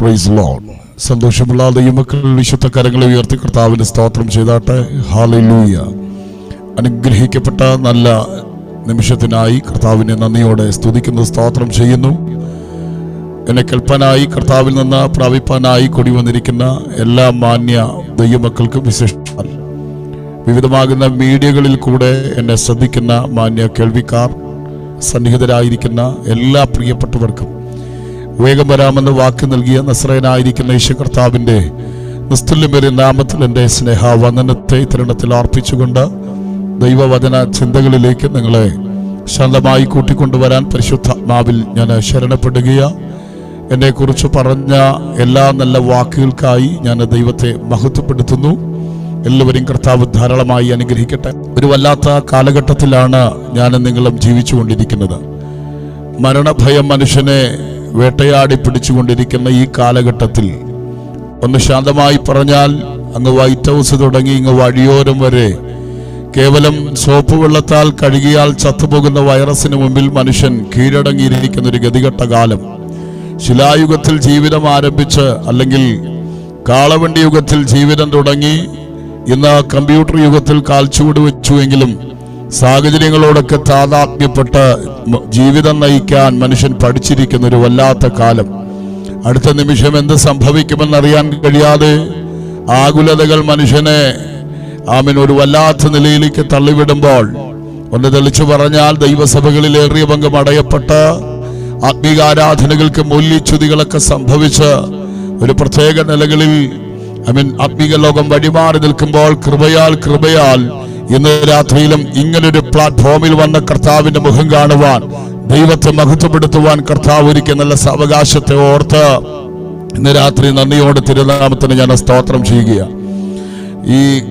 Praise Lord. സന്തോഷമുള്ള ദൈവമക്കൾ വിശുദ്ധ കരങ്ങളെ ഉയർത്തി കർത്താവിന് സ്തോത്രം ചെയ്താട്ടെ. ഹല്ലേലൂയ. അനുഗ്രഹിക്കപ്പെട്ട നല്ല നിമിഷത്തിനായി കർത്താവിനെ നന്ദിയോടെ സ്തുതിക്കുന്നു, സ്തോത്രം ചെയ്യുന്നു. എന്നെ കേൾപ്പാനായി കർത്താവിൽ നിന്ന് പ്രാപിപ്പാനായി കൂടി വന്നിരിക്കുന്ന എല്ലാ മാന്യ ദൈവമക്കൾക്കും വിശേഷാൽ വിവിധമാകുന്ന മീഡിയകളിൽ കൂടെ എന്നെ ശ്രദ്ധിക്കുന്ന മാന്യ കേൾവിക്കാർ, സന്നിഹിതരായിരിക്കുന്ന എല്ലാ പ്രിയപ്പെട്ടവർക്കും വേഗം വരാമെന്ന് വാക്ക് നൽകിയ നസ്രയനായിരിക്കുന്ന യേശു കർത്താവിൻ്റെ നിസ്തുല്യമേറിയ നാമത്തിൽ എൻ്റെ സ്നേഹവന്ദനത്തെ തരുണത്തിൽ അർപ്പിച്ചുകൊണ്ട് ദൈവവചന ചിന്തകളിലേക്ക് നിങ്ങളെ ശാന്തമായി കൂട്ടിക്കൊണ്ടുവരാൻ പരിശുദ്ധാത്മാവിൽ ഞാൻ ശരണപ്പെടുകയാണ്. എന്നെക്കുറിച്ച് പറഞ്ഞ എല്ലാ നല്ല വാക്കുകൾക്കായി ഞാൻ ദൈവത്തെ മഹത്വപ്പെടുത്തുന്നു. എല്ലാവരും കർത്താവ് ധാരാളമായി അനുഗ്രഹിക്കട്ടെ. ഒരു വല്ലാത്ത കാലഘട്ടത്തിലാണ് ഞാനും നിങ്ങളും ജീവിച്ചു കൊണ്ടിരിക്കുന്നത്. മരണഭയം മനുഷ്യനെ വേട്ടയാടി പിടിച്ചുകൊണ്ടിരിക്കുന്ന ഈ കാലഘട്ടത്തിൽ ഒന്ന് ശാന്തമായി പറഞ്ഞാൽ അങ്ങ് വൈറ്റ് ഹൗസ് തുടങ്ങി ഇങ്ങ് വഴിയോരം വരെ കേവലം സോപ്പ് വെള്ളത്താൽ കഴുകിയാൽ ചത്തുപോകുന്ന വൈറസിന് മുമ്പിൽ മനുഷ്യൻ കീഴടങ്ങിയിരിക്കുന്ന ഒരു ഗതികെട്ട കാലം. ശിലായുഗത്തിൽ ജീവിതം ആരംഭിച്ച് അല്ലെങ്കിൽ കാളവണ്ടി യുഗത്തിൽ ജീവിതം തുടങ്ങി ഇന്ന് കമ്പ്യൂട്ടർ യുഗത്തിൽ കാൽച്ചുവട് വെച്ചുവെങ്കിലും സാഹചര്യങ്ങളോടൊക്കെ താതാത്മ്യപ്പെട്ട് ജീവിതം നയിക്കാൻ മനുഷ്യൻ പഠിച്ചിരിക്കുന്ന ഒരു വല്ലാത്ത കാലം. അടുത്ത നിമിഷം എന്ത് സംഭവിക്കുമെന്നറിയാൻ കഴിയാതെ ആകുലതകൾ മനുഷ്യനെ ഒരു വല്ലാത്ത നിലയിലേക്ക് തള്ളിവിടുമ്പോൾ ഒന്ന് തെളിച്ചു പറഞ്ഞാൽ ദൈവസഭകളിൽ ഏറിയ പങ്കും അടയപ്പെട്ട് ആത്മീകാരാധനകൾക്ക് മൂല്യച്യുതികളൊക്കെ സംഭവിച്ച് ഒരു പ്രത്യേക നിലകളിൽ ആത്മീക ലോകം വഴിമാറി നിൽക്കുമ്പോൾ കൃപയാൽ ഇന്ന് രാത്രിയിലും ഇങ്ങനൊരു പ്ലാറ്റ്ഫോമിൽ വന്ന കർത്താവിന്റെ മുഖം കാണുവാൻ, ദൈവത്തെ മഹത്വപ്പെടുത്തുവാൻ കർത്താവ് ഒരുക്കിയ നല്ല സാവകാശത്തെ ഓർത്ത് ഇന്ന് രാത്രി നന്ദിയോടെ തിരുനാമത്തിന് ഞാൻ സ്തോത്രം ചെയ്യുകയാണ്.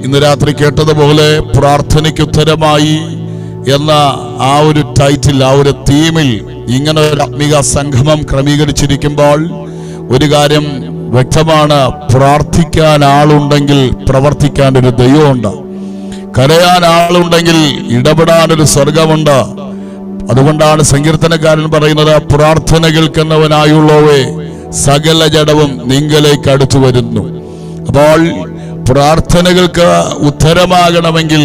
ഇന്ന് രാത്രി കേട്ടതുപോലെ പ്രാർത്ഥനയ്ക്ക് ഉത്തരമായി എന്ന ആ ഒരു ടൈറ്റിൽ, ആ ഒരു തീമിൽ ഇങ്ങനെ ഒരു ആത്മീക സംഗമം ക്രമീകരിച്ചിരിക്കുമ്പോൾ ഒരു കാര്യം വ്യക്തമാണ്: പ്രാർത്ഥിക്കാൻ ആളുണ്ടെങ്കിൽ പ്രവർത്തിക്കാൻ ഒരു ദൈവമുണ്ട്. കരയാൻ ആളുണ്ടെങ്കിൽ ഇടപെടാനൊരു സ്വർഗമുണ്ട്. അതുകൊണ്ടാണ് സങ്കീർത്തനക്കാരൻ പറയുന്നത്, പ്രാർത്ഥന കേൾക്കുന്നവനായുള്ളവേ സകല ജഡവും നിങ്കലേക്ക് അടുത്തു വരുന്നു. അപ്പോൾ പ്രാർത്ഥനകൾക്ക് ഉത്തരമാകണമെങ്കിൽ,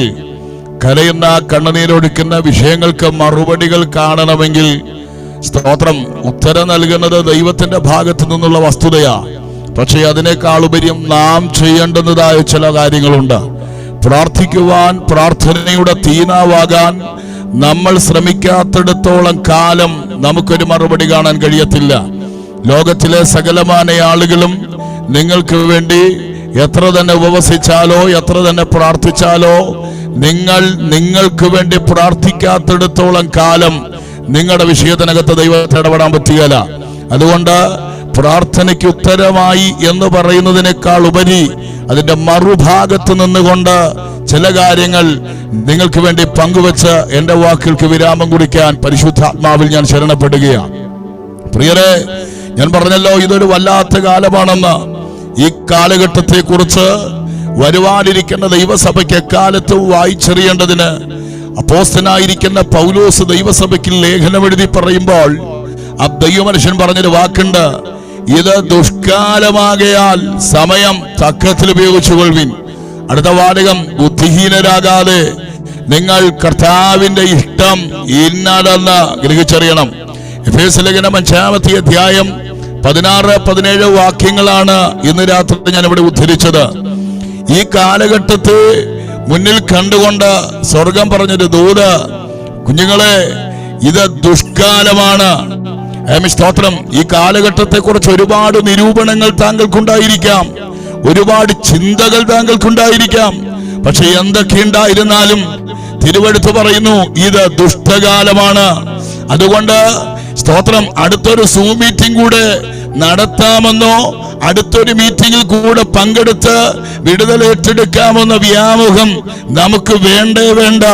കരയുന്ന കണ്ണുനീരൊഴുക്കുന്ന വിഷയങ്ങൾക്ക് മറുപടികൾ കാണണമെങ്കിൽ, സ്തോത്രം, ഉത്തരം നൽകുന്നത് ദൈവത്തിന്റെ ഭാഗത്തു നിന്നുള്ള വസ്തുതയാണ്. പക്ഷേ അതിനേക്കാൾ ഉപരിയും നാം ചെയ്യേണ്ടുന്നതായ ചില കാര്യങ്ങളുണ്ട്. പ്രാർത്ഥിക്കുവാൻ, പ്രാർത്ഥനയുടെ തീനാവാകാൻ നമ്മൾ ശ്രമിക്കാത്തിടത്തോളം കാലം നമുക്കൊരു മറുപടി കാണാൻ കഴിയത്തില്ല. ലോകത്തിലെ സകലമാന ആളുകളും നിങ്ങൾക്ക് വേണ്ടി എത്ര തന്നെ ഉപവസിച്ചാലോ എത്ര തന്നെ പ്രാർത്ഥിച്ചാലോ നിങ്ങൾക്ക് വേണ്ടി പ്രാർത്ഥിക്കാത്തിടത്തോളം കാലം നിങ്ങളുടെ വിഷയത്തിനകത്ത് ദൈവത്തെ ഇടപെടാൻ പറ്റുകയില്ല. അതുകൊണ്ട് പ്രാർത്ഥനയ്ക്ക് ഉത്തരമായി എന്ന് പറയുന്നതിനേക്കാൾ ഉപരി അതിന്റെ മറുഭാഗത്ത് നിന്നുകൊണ്ട് ചില കാര്യങ്ങൾ നിങ്ങൾക്ക് വേണ്ടി പങ്കുവെച്ച് എന്റെ വാക്കുകൾക്ക് വിരാമം കുറിക്കാൻ പരിശുദ്ധാത്മാവിൽ ഞാൻ ശരണപ്പെടുകയാണ്. പ്രിയരെ, ഞാൻ പറഞ്ഞല്ലോ ഇതൊരു വല്ലാത്ത കാലമാണെന്ന്. ഈ കാലഘട്ടത്തെ കുറിച്ച് വരുവാനിരിക്കുന്ന ദൈവസഭയ്ക്ക് എക്കാലത്തും വായിച്ചറിയേണ്ടതിന് അപ്പോസ്തലനായിരിക്കുന്ന പൗലോസ് ദൈവസഭയ്ക്ക് ലേഖനം എഴുതി പറയുമ്പോൾ ആ ദൈവമനുഷ്യൻ പറഞ്ഞൊരു വാക്കുണ്ട്: ഇത് ദുഷ്കാലമാകയാൽ സമയം തക്കത്തിൽ ഉപയോഗിച്ചുകൊള്ളുവിൻ. അടുത്ത വാചകം: ബുദ്ധിഹീനരാകാതെ നിങ്ങൾ കർത്താവിന്റെ ഇഷ്ടം ഇന്നതെന്ന് ഗ്രഹിച്ചറിയണം. എഫേസ്യ ലേഖനം 5-ാമത്തെ അധ്യായം 16-17 വാക്യങ്ങളാണ് ഇന്ന് രാത്രി ഞാൻ ഇവിടെ ഉദ്ധരിച്ചത്. ഈ കാലഘട്ടത്തെ മുന്നിൽ കണ്ടുകൊണ്ട് സ്വർഗം പറഞ്ഞൊരു ദൂത്: കുഞ്ഞുങ്ങളെ, ഇത് ദുഷ്കാലമാണ്. സ്തോത്രം. ഈ കാലഘട്ടത്തെ കുറിച്ച് ഒരുപാട് നിരൂപണങ്ങൾ താങ്കൾക്കുണ്ടായിരിക്കാം, ഒരുപാട് ചിന്തകൾ താങ്കൾക്കുണ്ടായിരിക്കാം. പക്ഷെ എന്തൊക്കെയുണ്ടായിരുന്നാലും തിരുവെടുത്ത് പറയുന്നു, ഇത് ദുഷ്ടകാലമാണ്. അതുകൊണ്ട് സ്തോത്രം, അടുത്തൊരു സൂം മീറ്റിംഗ് കൂടെ നടത്താമെന്നോ അടുത്തൊരു മീറ്റിംഗിൽ കൂടെ പങ്കെടുത്ത് വിടുതൽ ഏറ്റെടുക്കാമെന്ന വ്യാമോഹം നമുക്ക് വേണ്ട.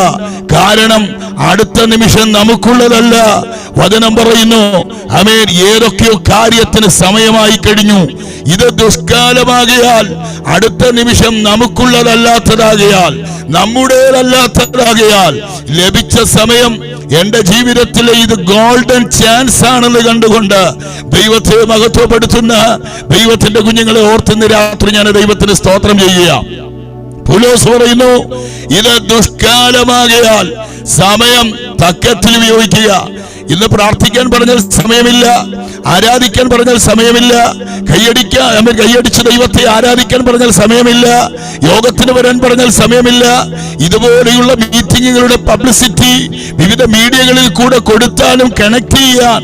കാരണം അടുത്ത നിമിഷം നമുക്കുള്ളതല്ല. വചനം പറയുന്നു, ആമേൻ, ഏതൊക്കെയോ കാര്യത്തിന് സമയമായി കഴിഞ്ഞു. ഇത് ദുഷ്കാലമാകയാൽ, അടുത്ത നിമിഷം നമുക്കുള്ളതല്ലാത്തതാകയാൽ, നമ്മുടേതല്ലാത്തതാകയാൽ ലഭിച്ച സമയം എന്റെ ജീവിതത്തിലെ ഇത് ഗോൾഡൻ ചാൻസ് ആണെന്ന് കണ്ടുകൊണ്ട് ദൈവത്തെ മഹത്വപ്പെടുത്തുന്ന ദൈവത്തിന്റെ കുഞ്ഞുങ്ങളെ ഓർത്തുന്ന രാത്രി ഞാൻ ദൈവത്തിന് സ്തോത്രം ചെയ്യുക. പൗലോസ് പറയുന്നു, ഇത് ദുഷ്കാലമാകയാൽ സമയം തക്കത്തിൽ ഉപയോഗിക്കുക. ഇന്ന് പ്രാർത്ഥിക്കാൻ പറഞ്ഞാൽ സമയമില്ല, ആരാധിക്കാൻ പറഞ്ഞാൽ സമയമില്ല, കൈയടിച്ച് ദൈവത്തെ ആരാധിക്കാൻ പറഞ്ഞാൽ സമയമില്ല, യോഗത്തിന് വരാൻ പറഞ്ഞാൽ സമയമില്ല. ഇതുപോലെയുള്ള മീറ്റിങ്ങുകളുടെ പബ്ലിസിറ്റി വിവിധ മീഡിയകളിൽ കൂടെ കൊടുത്താലും കണക്ട് ചെയ്യാൻ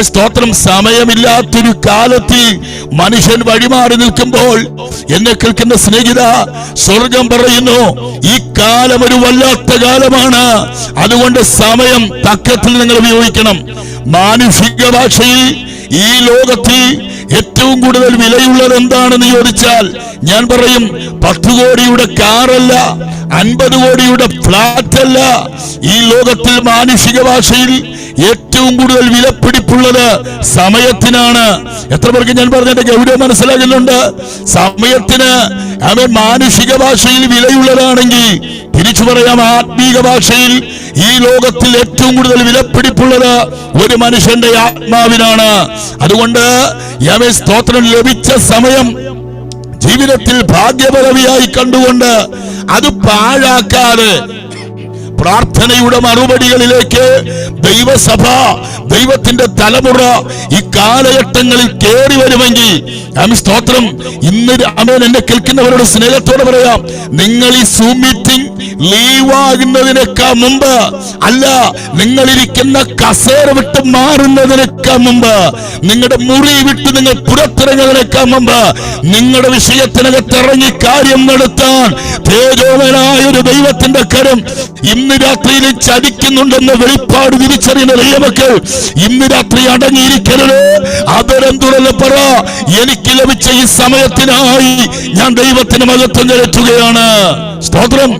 സ്തോത്രം സമയമില്ലാത്തൊരു കാലത്തിൽ മനുഷ്യൻ വഴിമാറി നിൽക്കുമ്പോൾ എന്നെ കേൾക്കുന്ന സ്നേഹിത, സ്വർഗം പറയുന്നു ഈ കാലം ഒരു വല്ലാത്ത കാലമാണ്. അതുകൊണ്ട് സമയം തക്കത്തിൽ നിങ്ങൾ ഉപയോഗിക്കണം. മാനുഷിക ഭാഷയിൽ ഈ ലോകത്തിൽ ഏറ്റവും കൂടുതൽ വിലയുള്ളത് എന്താണെന്ന് ചോദിച്ചാൽ ഞാൻ പറയും 10 കോടിയുടെ കാറല്ല, 50 കോടിയുടെ ഫ്ലാറ്റ് അല്ല. ഈ ലോകത്തിൽ മാനുഷിക ഭാഷയിൽ ഏറ്റവും കൂടുതൽ വിലപിടിപ്പുള്ളത് സമയത്തിനാണ്. എത്ര പേർക്ക് ഞാൻ പറഞ്ഞതിന്റെ ഗൗരവം മനസ്സിലാകുന്നുണ്ട്? സമയത്തിന് അവൻ മാനുഷിക ഭാഷയിൽ വിലയുള്ളതാണെങ്കിൽ തിരിച്ചു പറയാം, ആത്മീക ഭാഷയിൽ ഈ ലോകത്തിൽ ഏറ്റവും കൂടുതൽ വിലപിടിപ്പുള്ളത് ഒരു മനുഷ്യന്റെ ആത്മാവിനാണ്. അതുകൊണ്ട് യാവേ സ്തോത്രം, ലഭിച്ച സമയം ജീവിതത്തിൽ ഭാഗ്യപദവിയായി കണ്ടുകൊണ്ട് അത് പാഴാക്കാതെ പ്രാർത്ഥനയുടെ മറുപടികളിലേക്ക് ദൈവസഭ, ദൈവത്തിന്റെ തലമുറ ഈ കാലഘട്ടങ്ങളിൽ കയറി വരുമെങ്കിൽ സ്തോത്രം, ഇന്ന് എന്നെ കേൾക്കുന്നവരോട് സ്നേഹത്തോടെ പറയാം, നിങ്ങൾ ഈ സൂം മീറ്റിംഗ് ലീവാകുന്നതിനേക്കാൾ മുമ്പ്, അല്ല നിങ്ങളിരിക്കുന്ന കസേര വിട്ട് മാറുന്നതിനേക്കാൾ മുമ്പ്, നിങ്ങളുടെ മുറി വിട്ട് നിങ്ങൾ പുറത്തിറങ്ങുന്നതിനേക്കാൾ മുമ്പ് നിങ്ങളുടെ വിഷയത്തിനകത്ത് ഇറങ്ങി കാര്യം നടത്താൻ തേജോമനായ ഒരു ദൈവത്തിന്റെ കരം ഇന്ന് രാത്രിയിൽ ചതിക്കുന്നുണ്ടെന്ന് വെളിപ്പാട് തിരിച്ചറിയുന്ന ദൈവമക്കൾ ഇന്ന് രാത്രി അടങ്ങിയിരിക്കരുത്. അതരം തുറന്ന് പറ, എനിക്ക് ലഭിച്ച ഈ സമയത്തിനായി ഞാൻ ദൈവത്തിന് മഹത്വം കയറ്റുകയാണ്. സ്തോത്രം.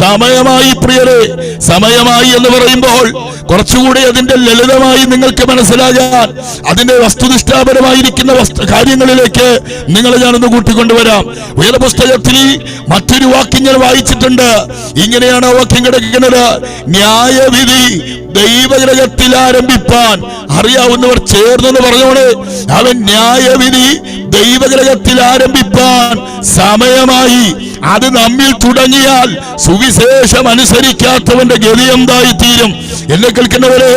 സമയമായി പ്രിയരെ, സമയമായി എന്ന് പറയുമ്പോൾ കുറച്ചുകൂടി അതിന്റെ ലളിതമായി നിങ്ങൾക്ക് മനസ്സിലാകാൻ അതിന്റെ വസ്തുനിഷ്ഠാപരമായിരിക്കുന്ന കാര്യങ്ങളിലേക്ക് നിങ്ങളെ ഞാനൊന്ന് കൂട്ടിക്കൊണ്ടുവരാം. വേദപുസ്തകത്തിൽ മറ്റൊരു വാക്യം ഞാൻ വായിച്ചിട്ടുണ്ട്. ഇങ്ങനെയാണ് ആ വാക്യം കിടക്കുന്നത്: ന്യായവിധി ദൈവഗ്രഹത്തിൽ ആരംഭിപ്പാൻ. അറിയാവുന്നവർ ചേർന്നെന്ന് പറഞ്ഞോളെ. അവൻ ന്യായവിധി ദൈവഗ്രഹത്തിൽ ആരംഭിപ്പാൻ സമയമായി. അത് നമ്മിൽ തുടങ്ങിയാൽ സുവിശേഷം അനുസരിക്കാത്തവന്റെ ഗതി എന്തായി തീരും? എന്നെ കേൾക്കുന്നവരെ,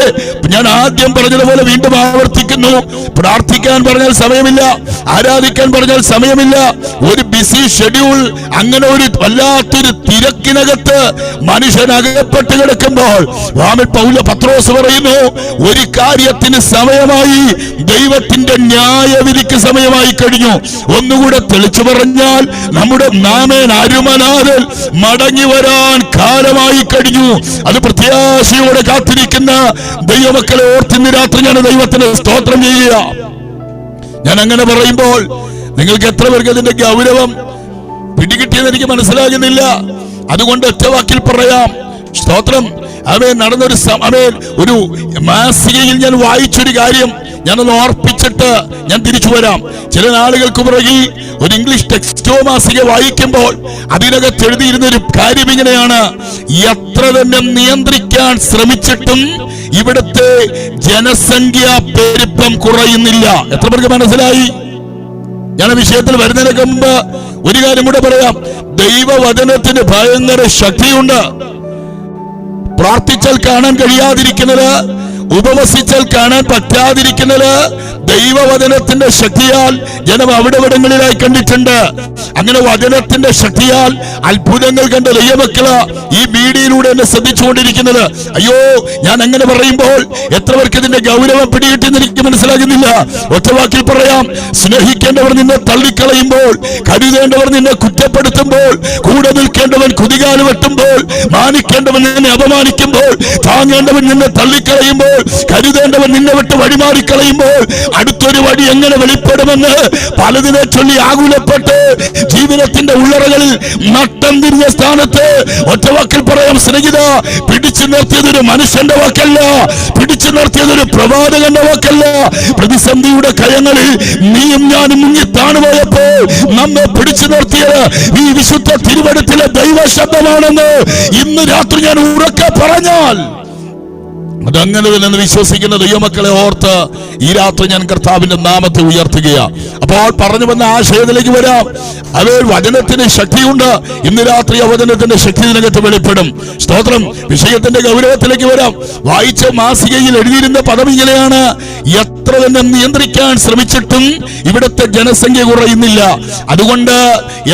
ഞാൻ ആദ്യം പറഞ്ഞതുപോലെ വീണ്ടും ആവർത്തിക്കുന്നു. പ്രാർത്ഥിക്കാൻ പറഞ്ഞാൽ സമയമില്ല, ആരാധിക്കാൻ പറഞ്ഞാൽ സമയമില്ല. ഒരു ബിസി ഷെഡ്യൂൾ, അങ്ങനെ ഒരു വല്ലാത്തൊരു തിരക്കിനകത്ത് മനുഷ്യൻ അകപ്പെട്ട് കിടക്കുമ്പോൾ പത്രോസ് പറയുന്നു, ഒരു കാര്യത്തിന് സമയമായി, ദൈവത്തിന്റെ ന്യായവിധിക്ക് സമയമായി കഴിഞ്ഞു. ഒന്നുകൂടെ തെളിച്ചു പറഞ്ഞാൽ നമ്മുടെ നാമേൻ അരുമനാഥൻ മടങ്ങി വരാൻ കാലമായി കഴിഞ്ഞു. അത് പ്രത്യാശയോടെ കാത്തിരിക്കുന്ന ദൈവമക്കളെ ഓർത്തിന്ന് രാത്രി ഞാൻ ദൈവത്തിന് സ്തോത്രം ചെയ്യുക. ഞാൻ അങ്ങനെ പറയുമ്പോൾ നിങ്ങൾക്ക് എത്ര പേർക്ക് അതിന്റെ ഗൗരവം പിടികിട്ടിയെന്ന് എനിക്ക് മനസ്സിലാകുന്നില്ല. അതുകൊണ്ട് ഒറ്റ വാക്കിൽ പറയാം, സ്തോത്രം. ഒരു മാസികയിൽ ഞാൻ വായിച്ചൊരു കാര്യം ഞാനൊന്ന് ഓർപ്പിച്ചിട്ട് ഞാൻ തിരിച്ചു വരാം. ചില നാളുകൾക്ക് പുറകിൽ ഒരു ഇംഗ്ലീഷ് ടെക്സ്റ്റോ മാസിക വായിക്കുമ്പോൾ അതിനകത്ത് എഴുതിയിരുന്ന ഒരു കാര്യം ഇങ്ങനെയാണ്: എത്ര തന്നെ നിയന്ത്രിക്കാൻ ശ്രമിച്ചിട്ടും ഇവിടുത്തെ ജനസംഖ്യ പെരുപ്പം കുറയുന്നില്ല. എത്ര പേർക്ക് മനസ്സിലായി? ഞാൻ വിഷയത്തിൽ വരുന്നതിനൊക്കെ മുമ്പ് ഒരു കാര്യം കൂടെ പറയാം. ദൈവവചനത്തിന് ഭയങ്കര ശക്തിയുണ്ട്. പ്രാർത്ഥിച്ചാൽ കാണാൻ കഴിയാതിരിക്കുന്നത്, ഉപവസിച്ചാൽ കാണാൻ പറ്റാതിരിക്കുന്നത് ദൈവവചനത്തിന്റെ ശക്തിയാൽ ജനം അവിടെവിടങ്ങളിലായി കണ്ടിട്ടുണ്ട്. അങ്ങനെ വചനത്തിന്റെ ശക്തിയാൽ അത്ഭുതങ്ങൾ കണ്ട ദൈവമക്കള് ഈ മീഡിയയിലൂടെ എന്നെ ശ്രദ്ധിച്ചുകൊണ്ടിരിക്കുന്നത്. അയ്യോ, ഞാൻ അങ്ങനെ പറയുമ്പോൾ എത്ര പേർക്ക് ഇതിന്റെ ഗൗരവം പിടികിട്ടിയെന്ന് എനിക്ക് മനസ്സിലാകുന്നില്ല. ഒറ്റവാക്കിൽ പറയാം, സ്നേഹിക്കേണ്ടവർ നിന്നെ തള്ളിക്കളയുമ്പോൾ, കരുതേണ്ടവർ നിന്നെ കുറ്റപ്പെടുത്തുമ്പോൾ, കൂടെ നിൽക്കേണ്ടവൻ കുതികാല് വെട്ടുമ്പോൾ, മാനിക്കേണ്ടവൻ നിന്നെ അപമാനിക്കുമ്പോൾ, താങ്ങേണ്ടവൻ നിന്നെ തള്ളിക്കളയുമ്പോൾ, കരുതേണ്ടവൻ നിന്നെ വിട്ട് വഴിമാറിക്കളയുമ്പോൾ അടുത്തൊരു വഴി എങ്ങനെ വെളിപ്പെടുമെന്ന് പലതിനെ ചൊല്ലി ആകുലപ്പെട്ട് ജീവിതത്തിന്റെ ഉള്ളറകളിൽ നട്ടം തിരിഞ്ഞ സ്ഥാനത്ത് ഒറ്റവാക്കിൽ പറയാം, സ്നേഹിത, പിടിച്ചു നിർത്തിയതൊരു മനുഷ്യന്റെ വാക്കല്ല, പിടിച്ചു നിർത്തിയതൊരു പ്രവാചകന്റെ വാക്കല്ല. പ്രതിസന്ധിയുടെ കയങ്ങളിൽ നീയും ഞാനും മുങ്ങി താണുപോയപ്പോൾ നമ്മെ പിടിച്ചു നിർത്തിയത് ഈ വിശുദ്ധ തിരുവചനത്തിലെ ദൈവ ശബ്ദമാണെന്ന് ഇന്ന് രാത്രി ഞാൻ ഉറക്കെ പറഞ്ഞാൽ അതങ്ങനെ തന്നെ വിശ്വസിക്കുന്ന ദൈവമക്കളെ ഓർത്ത് ഈ രാത്രി ഞാൻ കർത്താവിന്റെ നാമത്തെ ഉയർത്തുകയാണ്. അപ്പോൾ പറഞ്ഞു വന്ന ആശയത്തിലേക്ക് വരാം. അവയിൽ വചനത്തിന് ശക്തിയുണ്ട്. ഇന്ന് രാത്രി ആ വചനത്തിന്റെ ശക്തി ഇതിനകത്ത് വെളിപ്പെടും. സ്തോത്രം. വിഷയത്തിന്റെ ഗൗരവത്തിലേക്ക് വരാം. വായിച്ച മാസികയിൽ എഴുതിയിരുന്ന പദം ഇങ്ങനെയാണ്: എത്ര തന്നെ നിയന്ത്രിക്കാൻ ശ്രമിച്ചിട്ടും ഇവിടുത്തെ ജനസംഖ്യ കുറയുന്നില്ല. അതുകൊണ്ട്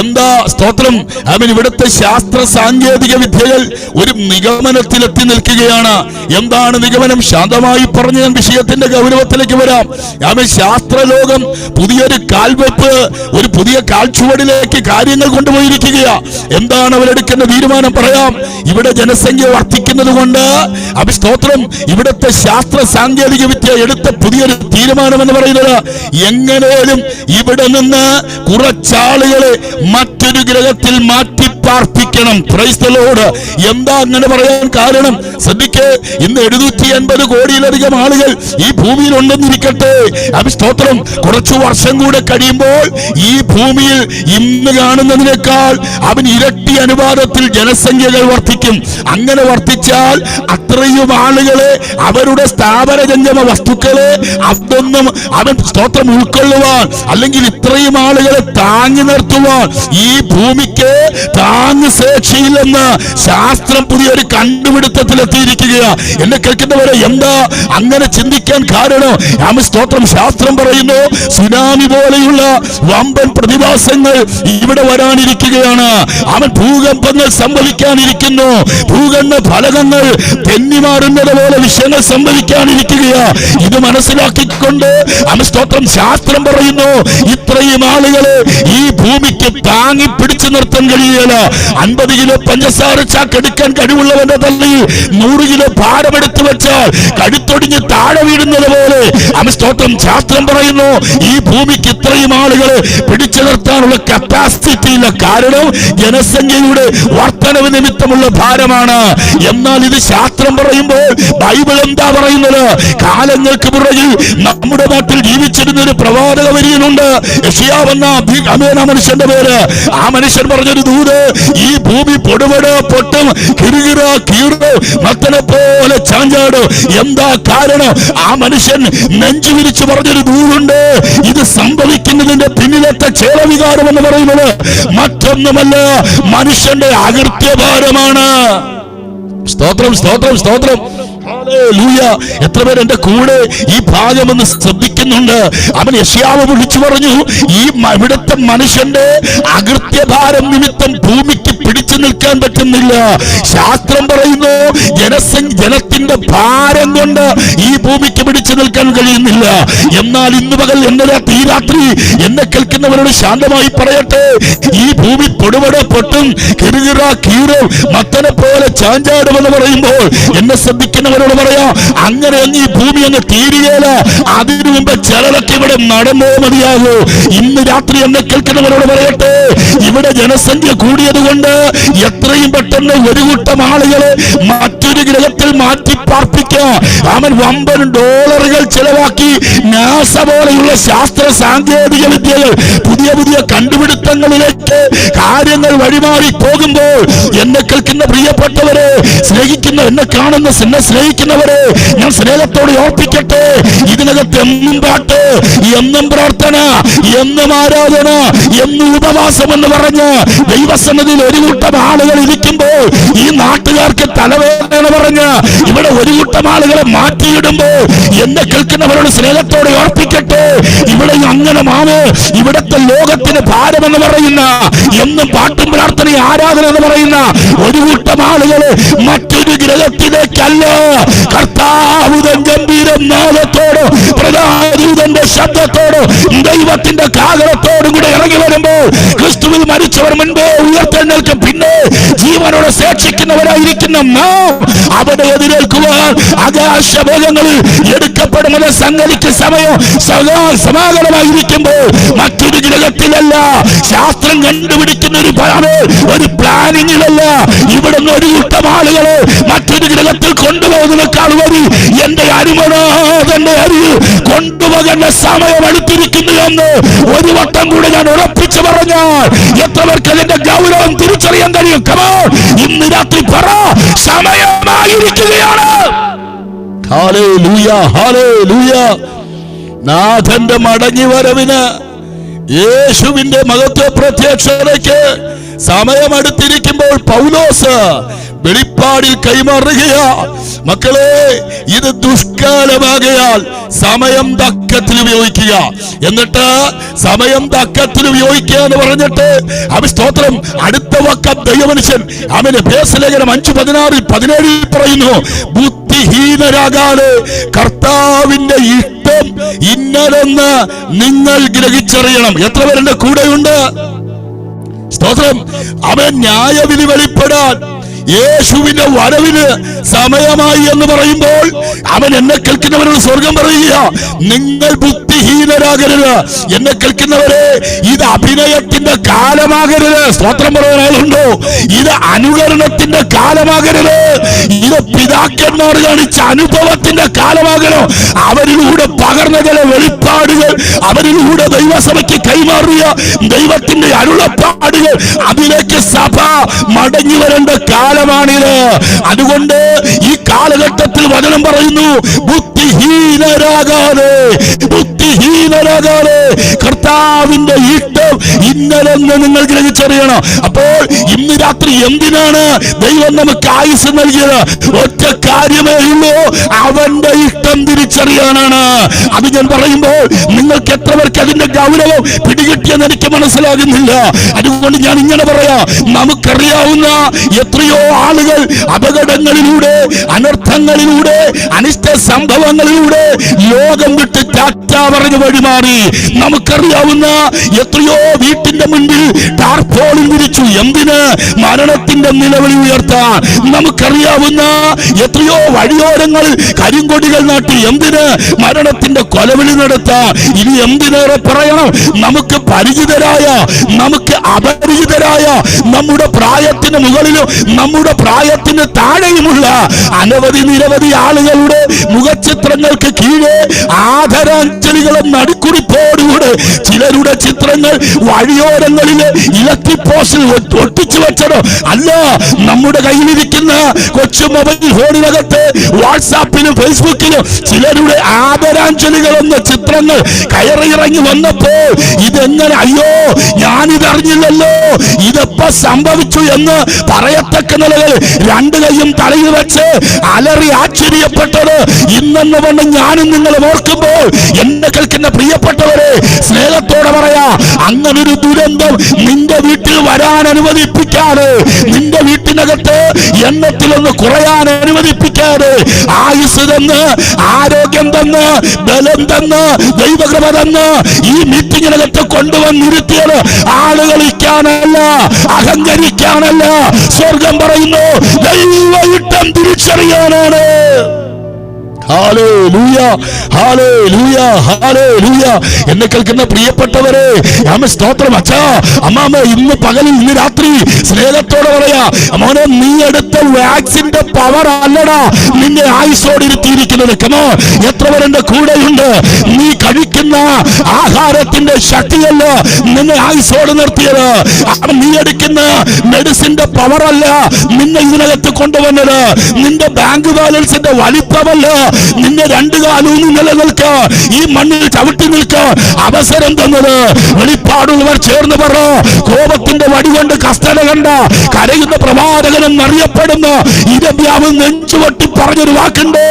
എന്താ സ്തോത്രം, അവൻ ഇവിടുത്തെ ശാസ്ത്ര സാങ്കേതിക വിദ്യകൾ ഒരു നിഗമനത്തിലെത്തി നിൽക്കുകയാണ്. എന്താണ് നിഗമനം? ശാന്തമായി പറഞ്ഞ് ഞാൻ വിഷയത്തിന്റെ ഗൗരവത്തിലേക്ക് വരാം. അവൻ ശാസ്ത്രലോകം പുതിയൊരു കാൽവെപ്പ്, ഒരു പുതിയ കാൽച്ചുവടിലേക്ക് കാര്യങ്ങൾ കൊണ്ടുപോയിരിക്കുകയാ. എന്താണ് അവരെടുക്കുന്ന തീരുമാനം? പറയാം. ഇവിടെ ജനസംഖ്യ വർദ്ധിക്കുന്നത് കൊണ്ട് അവൻ സ്തോത്രം ഇവിടുത്തെ ശാസ്ത്ര സാങ്കേതിക വിദ്യ എടുത്ത പുതിയൊരു തീരുമാനം എന്ന് പറയുന്നത്, എങ്ങനെയും ഇവിടെ നിന്ന് കുറച്ചാളുകളെ മറ്റൊരു ഗ്രഹത്തിൽ മാറ്റി പാർപ്പിക്കണം. Praise the Lord. എന്താ അങ്ങനെ പറയാൻ കാരണം? ശ്രദ്ധിക്ക്, ഇന്ന് 750 കോടിയിലധികം ആളുകൾ ഈ ഭൂമിയിൽ ഉണ്ടെന്നിരിക്കട്ടെ. സ്തോത്രം. കുറച്ചു വർഷം കൂടെ കഴിയുമ്പോൾ ഈ ഭൂമിയിൽ ഇന്ന് കാണുന്നതിനേക്കാൾ അവൻ ഇരട്ടി അനുപാതത്തിൽ ജനസംഖ്യകൾ വർദ്ധിക്കും. അങ്ങനെ വർദ്ധിച്ചാൽ അത്രയും ആളുകളെ, അവരുടെ സ്ഥാപനജംഗമ വസ്തുക്കളെ അതൊന്നും അവൻ സ്തോത്രം ഉൾക്കൊള്ളുവാൻ, അല്ലെങ്കിൽ ഇത്രയും ആളുകളെ താങ്ങി നിർത്തുവാൻ ഈ ഭൂമിക്ക് താങ്ങ് ശേഷിയില്ലെന്ന് ശാസ്ത്രം പുതിയൊരു കണ്ടുപിടുത്തത്തിലെത്തിയിരിക്കുകയാണ്. എന്നെ കേൾക്കുന്നവരെ, എന്താ അങ്ങനെ ചിന്തിക്കാൻ കാരണം? സ്തോത്രം. ശാസ്ത്രം പറയുന്നു, സുനാമി പോലെയുള്ള വമ്പൻ പ്രതിഭാസങ്ങൾ ഇവിടെ വരാനിരിക്കുകയാണ്. അവൻ ഭൂകമ്പങ്ങൾ സംഭവിക്കാനിരിക്കുന്നു. ഭൂഖണ്ഡ ഫലകങ്ങൾ തെന്നിമാറുന്നത് പോലെ വിഷയങ്ങൾ സംഭവിക്കാനിരിക്കുകയാ. ഇത് മനസ്സിലാക്കിക്കൊണ്ട് സ്തോത്രം സ്തോത്രം പറയുന്നു, ഇത്രയും ആളുകളെ ഈ ഭൂമിക്ക് താങ്ങി പിടിച്ചു നിർത്താൻ കഴിയുകയില്ല. 50 കിലോ പഞ്ചസാര ചാക്കെടുക്കാൻ കഴിവുള്ളവന്റെ തലയിൽ 100 കിലോ ഭാരമെടുത്തു വെച്ചാൽ കഴുത്തൊടിഞ്ഞ് താഴെ വീഴുന്നത് പോലെ സ്തോത്രം ശാസ്ത്രം പറയുന്നു, ഈ ഭൂമിക്ക് ഇത്രയും ആളുകളെ പിടിച്ചു നിർത്താനുള്ള കപ്പാസിറ്റി ഇല്ല. കാരണം ജനസംഖ്യയുടെ വർധനവ് നിമിത്തമുള്ള ഭാരമാണ്. എന്നാൽ ഇത് ശാസ്ത്രം പറയുമ്പോൾ ബൈബിൾ എന്താ പറയുന്നത്? കാലങ്ങൾക്ക് പുറകിൽ നമ്മുടെ നാട്ടിൽ ജീവിച്ചിരുന്ന ഒരു പ്രവാചക വരികയുണ്ട്. യെശയ്യാവെന്ന മനുഷ്യന്റെ പേര്. ആ മനുഷ്യൻ പറഞ്ഞൊരു ദൂത്, ഈ ഭൂമി പൊടുപട് പൊട്ടും, കിറുകിറ കീറും, മത്തനെ പോലെ ചാഞ്ചാടും. എന്താ കാരണം? ആ മനുഷ്യൻ നെഞ്ചു വിരിച്ചു പറഞ്ഞൊരു ദൂതുണ്ട്. ഇത് സംഭവിക്കുന്നതിന്റെ പിന്നിലത്തെ ചേളവികാരം എന്ന് പറയുന്നത് മറ്റൊന്നുമല്ല, മനുഷ്യന്റെ അകൃത്യഭാരമാണ്. സ്തോത്രം, സ്തോത്രം, സ്തോത്രം. എത്ര പേര് എന്റെ കൂടെ ഈ ഭാഗം ഒന്ന് ശ്രദ്ധിക്കുന്നുണ്ട്? അവൻ യെശയ്യാവ് വിളിച്ചു പറഞ്ഞു, ഈ ഇവിടുത്തെ മനുഷ്യന്റെ അകൃത്യഭാരം നിമിത്തം ഭൂമിക്ക് പിടിച്ചു നിൽക്കാൻ പറ്റുന്നില്ല. ശാസ്ത്രം പറയുന്നു, ജനത്തിന്റെ ഭാരം കൊണ്ട് ഈ ഭൂമിക്ക് പിടിച്ചു നിൽക്കാൻ കഴിയുന്നില്ല. എന്നാൽ ഇന്ന് പകൽ ഈ രാത്രി എന്നെ കേൾക്കുന്നവരോട് ശാന്തമായി പറയട്ടെ, ഈ ഭൂമി പൊടുപടെ പൊട്ടും, കിറുകിറ കീറും, മത്തനെ പോലെ ചാഞ്ചാടുമെന്ന് പറയുമ്പോൾ എന്നെ ശ്രദ്ധിക്കുന്നവരോട് പറയാ, അങ്ങനെ ഈ ഭൂമി അങ്ങ് തീരുകയില്ല. അതിനു മുമ്പ് ചിലരൊക്കെ ഇവിടെ നടന്നേ മതിയാകൂ. ഇന്ന് രാത്രി എന്നെ കേൾക്കുന്നവരോട് പറയട്ടെ, ഇവിടെ ജനസംഖ്യ കൂടിയത് കൊണ്ട് എത്രയും പെട്ടെന്ന് ഒരു കൂട്ടം ആളുകളെ മറ്റൊരു ഗ്രഹത്തിൽ മാറ്റി പാർപ്പിക്കാം. അവൻ വമ്പൻ ഡോളറുകൾ ചെലവാക്കി നാസ പോലെയുള്ള ശാസ്ത്ര സാങ്കേതിക വിദ്യകൾ, പുതിയ പുതിയ കണ്ടുപിടുത്തങ്ങളിലേക്ക് കാര്യങ്ങൾ വഴിമാറി പോകുമ്പോൾ എന്നെ കേൾക്കുന്ന പ്രിയപ്പെട്ടവരെ, സ്നേഹിക്കുന്ന എന്നെ കാണുന്ന എന്നെ സ്നേഹിക്കുന്നവരെ, ഞാൻ സ്നേഹത്തോടെ ഓർപ്പിക്കട്ടെ, ഇതിനകത്ത് എന്നും പാട്ട്, എന്നും പ്രാർത്ഥന, എന്നും ആരാധന, എന്നും ഉപവാസം എന്ന് പറഞ്ഞ് ദൈവസന്നിധിയിൽ ഒരു കൂട്ടം ആളുകൾ ഇരിക്കുമ്പോൾ ഈ നാട്ടുകാർക്ക് തലവേദന പറഞ്ഞ് ഇവിടെ ഒരു കൂട്ടം ആളുകളെ മാറ്റിയിടുമ്പോൾ എന്നെ കേൾക്കുന്നവരോട് സ്നേഹത്തോടെ ഓർപ്പിക്കട്ടെ, ഇവിടെ അങ്ങനെ ഇവിടത്തെ ലോകത്തിന് ഭാരമെന്ന് പറയുന്ന, എന്നും പാട്ടും പ്രാർത്ഥനയും ആരാധന എന്ന് പറയുന്ന ഒരു കൂട്ടം ആളുകളെ മറ്റൊരു ഗ്രഹത്തിലേക്കല്ല, കർത്താവുതൻ ഗംഭീരം നാദത്തോടും പ്രധാനദൂതന്റെ ശബ്ദത്തോടും ദൈവത്തിന്റെ കാഹളത്തോടും കൂടെ ഇറങ്ങി വരുമ്പോൾ ക്രിസ്തുവിൽ മരിച്ചവർ മുൻപേ ഉയർത്തെഴുന്നേൽക്കും. പിന്നെ ജീവനോടെ ശേഷിക്കുന്നവരായിരിക്കുന്ന നാം അവനെ എതിരേൽക്കുവാൻ ആകാശമേഘങ്ങളിൽ എടുക്കപ്പെടുന്നത് സംഗതിക്ക് സമയം സമാഗതമായിരിക്കുമ്പോൾ മറ്റൊരു ഗ്രഹത്തിലല്ല, ശാസ്ത്രം കണ്ടുപിടിക്കുന്ന ഒരു പ്ലാനിങ്ങിലല്ല, ഇവിടുന്ന് ഒരു കൂട്ടം ആളുകളെ മറ്റൊരു ഗ്രഹത്തിൽ കൊണ്ടുപോകുന്നതിനേക്കാൾ വരി എന്റെ അരിമനാഥന്റെ അരിയിൽ കൊണ്ടുപോകേണ്ട സമയം അടുത്തിരിക്കുന്നു എന്ന് ഒരു വട്ടം കൂടെ ഞാൻ ഉറപ്പിച്ചു പറഞ്ഞാൽ എത്ര പേർക്ക് അതിന്റെ ഗൗരവം തിരിച്ചറിയാൻ കഴിയും? കമോൺ, ഇന്ന് രാത്രി പറ, സമയമായിരിക്കുകയാണ്. Hallelujah, hallelujah. നാഥന്റെ മടങ്ങി വരവിന്, യേശുവിന്റെ മഹത്വ പ്രത്യക്ഷതയ്ക്ക് സമയമടുത്തിരിക്കുമ്പോൾ പൗലോസ് വെളിപ്പാടിൽ കൈമാറുകയാ, മക്കളെ ഇത് ദുഷ്കാലമാകയാൽ സമയം തക്കത്തിൽ ഉപയോഗിക്കുക. എന്നിട്ട് സമയം തക്കത്തിൽ ഉപയോഗിക്കുക എന്ന് പറഞ്ഞിട്ട് അവൻ സ്തോത്രം അടുത്ത വക്കം ദൈവമനുഷ്യൻ അവന് എഫേസ്യലേഖനം 5:16-17 പറയുന്നു, ബുദ്ധിഹീനരാകാതെ കർത്താവിന്റെ ഇഷ്ടം ഇന്നലെന്ന് നിങ്ങൾ ഗ്രഹിച്ചറിയണം. എത്ര പേരുടെ കൂടെയുണ്ട്? സ്തോത്രം. അവൻ ന്യായവിധി വെളിപ്പെടാൻ യേശുവിന്റെ വരവിന് സമയമായി എന്ന് പറയുമ്പോൾ അവൻ എന്നെ കേൾക്കുന്നവരോട് സ്വർഗം പറയുക, നിങ്ങൾ ബുദ്ധിഹീനരാകരുത്. എന്നെ കേൾക്കുന്നവരെ, ഇത് അഭിനയത്തിന്റെ കാലമാകരുത്. സ്തോത്രം പറയാൻ ആളുണ്ടോ? ഇത് അനുകരണത്തിന്റെ കാലമാകരുത്. ഇത് പിതാക്കന്മാർ കാണിച്ച അനുഭവത്തിന്റെ കാലമാകണം. അവരിലൂടെ പകർന്ന ചില വെളിപ്പാടുകൾ, അവരിലൂടെ ദൈവസഭയ്ക്ക് കൈമാറിയ ദൈവത്തിന്റെ അരുളപ്പാടുകൾ, അതിലേക്ക് സഭ മടങ്ങി വരേണ്ട കാലമാണിത്. അതുകൊണ്ട് ഈ കാലഘട്ടത്തിൽ വചനം പറയുന്നു, ബുദ്ധിഹീനരാകാതെ കർത്താവിന്റെ ഇഷ്ടം ഇന്നലെന്ന് നിങ്ങൾ ഗ്രഹിച്ചറിയണം. അപ്പോൾ ഇന്ന് രാത്രി എന്തിനാണ് ദൈവം നമുക്ക് ആയുസ് നൽകിയത്? ഒറ്റ കാര്യമേ ഉള്ളൂ, അവന്റെ ഇഷ്ടം തിരിച്ചറിയാനാണ്. അത് ഞാൻ പറയുമ്പോൾ നിങ്ങൾക്ക് എത്ര പേർക്ക് അതിന്റെ ഗൗരവം പിടികിട്ടിയെന്ന് എനിക്ക് മനസ്സിലാകുന്നില്ല. അതുകൊണ്ട് ഞാൻ ഇങ്ങനെ പറയാം, നമുക്കറിയാവുന്ന എത്രയോ ആളുകൾ അപകടങ്ങളിലൂടെ, അനർത്ഥങ്ങളിലൂടെ, അനിഷ്ട സംഭവങ്ങളിലൂടെ ലോകം വിട്ട് ടാറ്റ പറഞ്ഞ് വഴിമാറി. നമുക്കറിയാവുന്ന എത്രയോ വീട്ടിന്റെ മുൻപിൽ ടാർപോളിൻ വിരിച്ചു. എന്തിന്? മരണത്തിന്റെ നിലവിളി ഉയർത്താൻ. നമുക്കറിയാവുന്ന എത്രയോ വഴിയോരങ്ങളിൽ കരിങ്കൊടികൾ നാട്ടി. എന്തിന്? മരണത്തിന്റെ കൊലവിളി നടത്താൻ. ഇനി എന്തിനേറെ പറയണം? നമുക്ക് പരിചിതരായ, നമുക്ക് അപരിചിതരായ, നമ്മുടെ പ്രായത്തിന് മുകളിലും നമ്മുടെ പ്രായത്തിന് താഴെയുമുള്ള അനവധി നിരവധി ആളുകളുടെ മുഖചിത്രങ്ങൾക്ക് കീഴെ ആദരാഞ്ജലികളും നടുക്കുറിപ്പോടുകൂടെ ചിലരുടെ ചിത്രങ്ങൾ വഴിയോരങ്ങളിലെ ഇലക്ട്രിക് പോസ്റ്റിൽ ഒട്ടിച്ചു വെച്ചതോ അല്ല, നമ്മുടെ കയ്യിലിരിക്കുന്ന കൊച്ചു മൊബൈൽ ഫോണിനകത്ത് വാട്സാപ്പിലും ഫേസ്ബുക്കിലും ചിലരുടെ ആദരാഞ്ജലികൾ എന്ന ചിത്രങ്ങൾ കയറിയിറങ്ങി വന്നപ്പോൾ ഇതെങ്ങനെ, അയ്യോ ഞാനിതറിഞ്ഞില്ലല്ലോ, ഇതെപ്പോ സംഭവിച്ചു എന്ന് പറയത്തക്ക നിലകൾ രണ്ടു കൈയും തലയിൽ വെച്ച് അലറി ആശ്ചര്യപ്പെട്ടത് ഇന്നെന്ന് പറഞ്ഞ് ഞാനും നിങ്ങൾ ഓർക്കുമ്പോൾ എന്നെ കേൾക്കുന്ന പ്രിയപ്പെട്ടവരെ, സ്നേഹത്തോടെ പറയാ, അങ്ങനൊരു ദുരന്തം നിന്റെ വീട്ടിൽ വരാൻ അനുവദിപ്പിക്കാതെ, നിന്റെ വീട്ടിനകത്ത് എണ്ണത്തിലൊന്ന് കുറയാൻ അനുവദിപ്പിക്കാതെ, ആയുസ് തന്ന്, ആരോഗ്യം തന്ന്, ബലം തന്ന്, ദൈവകൃപ തന്ന് ഈ മീറ്റിങ്ങിനകത്ത് കൊണ്ടുവന്നിരുത്തിയത് ആളുകളിക്കാനല്ല, അഹങ്കരിക്കാനല്ല. സ്വർഗം പറയുന്നു, ദൈവ ഇഷ്ടം തിരിച്ചറിയാനാണ്. Hallelujah, hallelujah, hallelujah. എന്നെ കേൾക്കുന്ന പ്രിയപ്പെട്ടവരെ, അമ്മ സ്തോത്രം. അച്ഛാ, അമ്മാമ്മ, ഇന്ന് പകലിൽ, ഇന്ന് രാത്രി സ്നേഹത്തോടെ പറയാ, മോനെ, നീ എടുത്ത വാക്സിന്റെ പവർ അല്ലടാ നിന്നെ ആയുസോടെ ഇരുത്തിയിരിക്കുന്നത്. കമോ, എത്ര പേരുടെ കൂടെയുണ്ട്? നീ കഴിക്കുന്ന ആഹാരത്തിന്റെ ശക്തിയല്ല നിന്നെ ആയുസോടെ നിർത്തിയത്. നീ എടുക്കുന്ന മെഡിസിന്റെ പവർ അല്ല നിന്നെ ഇതിനകത്ത് കൊണ്ടുവന്നത്. നിന്റെ ബാങ്ക് ബാലൻസിന്റെ വലിപ്പമല്ല നിന്നെ രണ്ടു കാലവും നിലനിൽക്കാൻ, ഈ മണ്ണിൽ ചവിട്ടി നിൽക്കാൻ അവസരം തന്നത്. വെളിപ്പാടുള്ളവർ ചേർന്ന് പറ, കോപത്തിന്റെ വടികൊണ്ട് കഷ്ടത കണ്ട കരയുന്ന പ്രവാചകനെന്നറിയപ്പെടുന്ന ഇരമ്യാവ് നെഞ്ചുവട്ടി പറഞ്ഞൊരു വാക്കുണ്ട്,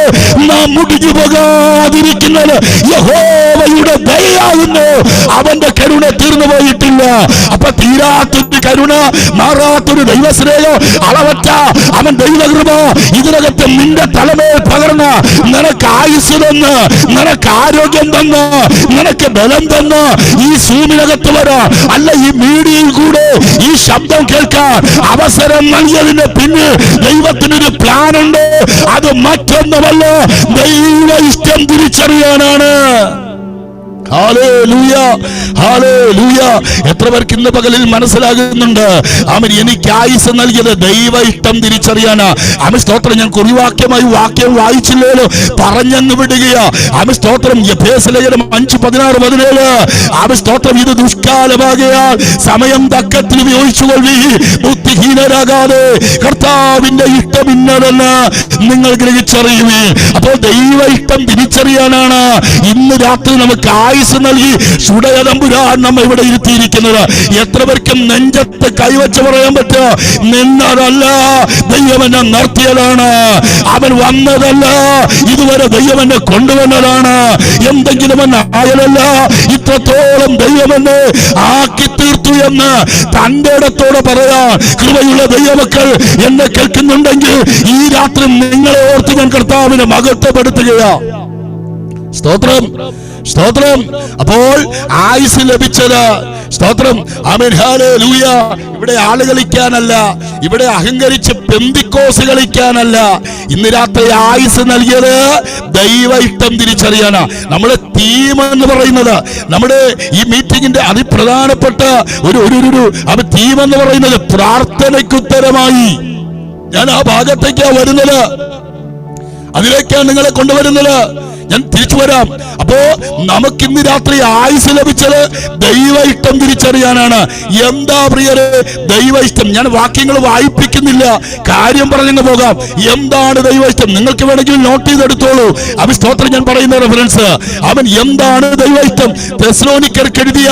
നാം മുടിഞ്ഞു പോകാതിരിക്കുന്നത് യഹോവയുടെ ദയയാകുന്നു, അവന്റെ കരുണ തീർന്നു പോയിട്ടില്ല. അപ്പൊ തീരാത്തൊരു കരുണ, മാറാത്തൊരു ദൈവസ്നേഹം, അളവറ്റ അവൻ ദൈവകൃപ ഇതിനകത്ത് നിന്റെ തലമേൽ പകർന്ന, നിനക്ക് ആയുസ് തന്ന്, നിനക്ക് ആരോഗ്യം തന്ന്, നിനക്ക് ബലം തന്ന് ഈ സൂമിനകത്ത് വരാൻ, അല്ല ഈ മീഡിയയിൽ കൂടെ ഈ ശബ്ദം കേൾക്കാൻ അവസരം നൽകിയതിന്റെ പിന്നിൽ ദൈവത്തിനൊരു പ്ലാൻ ഉണ്ട്. അത് മറ്റൊന്നുമല്ല, ദൈവ ഇഷ്ടം തിരിച്ചറിയാനാണ്. Hallelujah, hallelujah. എത്ര പേർക്ക് ഇന്ന് പകലിൽ മനസ്സിലാകുന്നുണ്ട്? ആമേൻ. എനിക്ക് ആയുസ് നൽകിയത് ദൈവ ഇഷ്ടം തിരിച്ചറിയാനാ. ആമേൻ. സ്തോത്രം. ഞാൻ കുറിവാക്യമായി വാക്യം വായിച്ചില്ലേലോ, പറഞ്ഞങ്ങ് വിടുകയാ. ആമേൻ. സ്തോത്രം. എഫേസ്യലേഖനം 5:16-17. ആമേൻ. സ്തോത്രം. ഇത് ദുഷ്കാലമാകയാൽ സമയം തക്കത്തിൽ ഉപയോഗിച്ചുകൊള്ളി, ബുദ്ധിഹീനരാകാതെ കർത്താവിന്റെ ഇഷ്ടം ഇന്നതെന്ന് നിങ്ങൾ ഗ്രഹിച്ചറിയുമേ. അപ്പോൾ ദൈവ ഇഷ്ടം തിരിച്ചറിയാനാണ് ഇന്ന് രാത്രി നമുക്ക് ആയുസ് നൽകി ശുടയ തമ്പുരാൻ നമ്മെ ഇവിടെ ഇരുത്തിയിരിക്കുന്നത്. എത്ര പേർക്കും നെഞ്ചത്ത് കൈവച്ച് പറയാൻ പറ്റുക, നിന്നതല്ല ദൈവം എന്നെ നിർത്തിയതാണ്, അവൻ വന്നതല്ല ഇതുവരെ ദൈവം എന്നെ കൊണ്ടുവന്നതാണ്, എന്തെങ്കിലും ആയതല്ല, ഇത്രത്തോളം ദൈവം എന്നെ ആക്കി തീർത്തു എന്ന് തന്റെ ഇടത്തോടെ പറയാൻ കൃപയുള്ള ദൈവമക്കൾ എന്നെ കേൾക്കുന്നുണ്ടെങ്കിൽ ഈ രാത്രി നിങ്ങളെ ഓർത്ത് ഞാൻ കർത്താവിനെ മഹത്വപ്പെടുത്തുകയാ. സ്തോത്രം, സ്തോത്രം. അപ്പോൾ ആയുസ് ലഭിച്ചത്, സ്തോത്രം, ആമേൻ, ഹല്ലേലൂയ. ഇവിടെ ആള് കളിക്കാനല്ല, ഇവിടെ അഹങ്കരിച്ച് പെന്തിക്കോസ് കളിക്കാനല്ല. ഇന്ന് രാത്രി ആയുസ് നൽകിയത് ദൈവ ഇഷ്ടം തിരിച്ചറിയാനാ. നമ്മുടെ തീം എന്ന് പറയുന്നത്, നമ്മുടെ ഈ മീറ്റിംഗിന്റെ അതിപ്രധാനപ്പെട്ട ഒരു തീം എന്ന് പറയുന്നത് പ്രാർത്ഥനയ്ക്കുത്തരമായി. ഞാൻ ആ ഭാഗത്തേക്കാണ് വരുന്നത്, അതിലേക്കാണ് നിങ്ങളെ കൊണ്ടുവരുന്നത്. ഞാൻ തിരിച്ചു വരാം. അപ്പോ നമുക്ക് ഇന്ന് രാത്രി ആയുസ് ലഭിച്ചത് ദൈവ ഇഷ്ടം തിരിച്ചറിയാനാണ്. എന്താ പ്രിയരെ ദൈവ ഇഷ്ടം? ഞാൻ വാക്യങ്ങൾ വായിപ്പിക്കുന്നില്ല, കാര്യം പറഞ്ഞങ്ങ് പോകാം. എന്താണ് ദൈവ ഇഷ്ടം? നിങ്ങൾക്ക് വേണമെങ്കിൽ നോട്ട് ചെയ്തെടുത്തോളൂ. അവൻ സ്തോത്രം. ഞാൻ പറയുന്ന റെഫറൻസ്, അവൻ എന്താണ് ദൈവ ഇഷ്ടം? തെസ്സലോനിക്കർക്ക് എഴുതിയ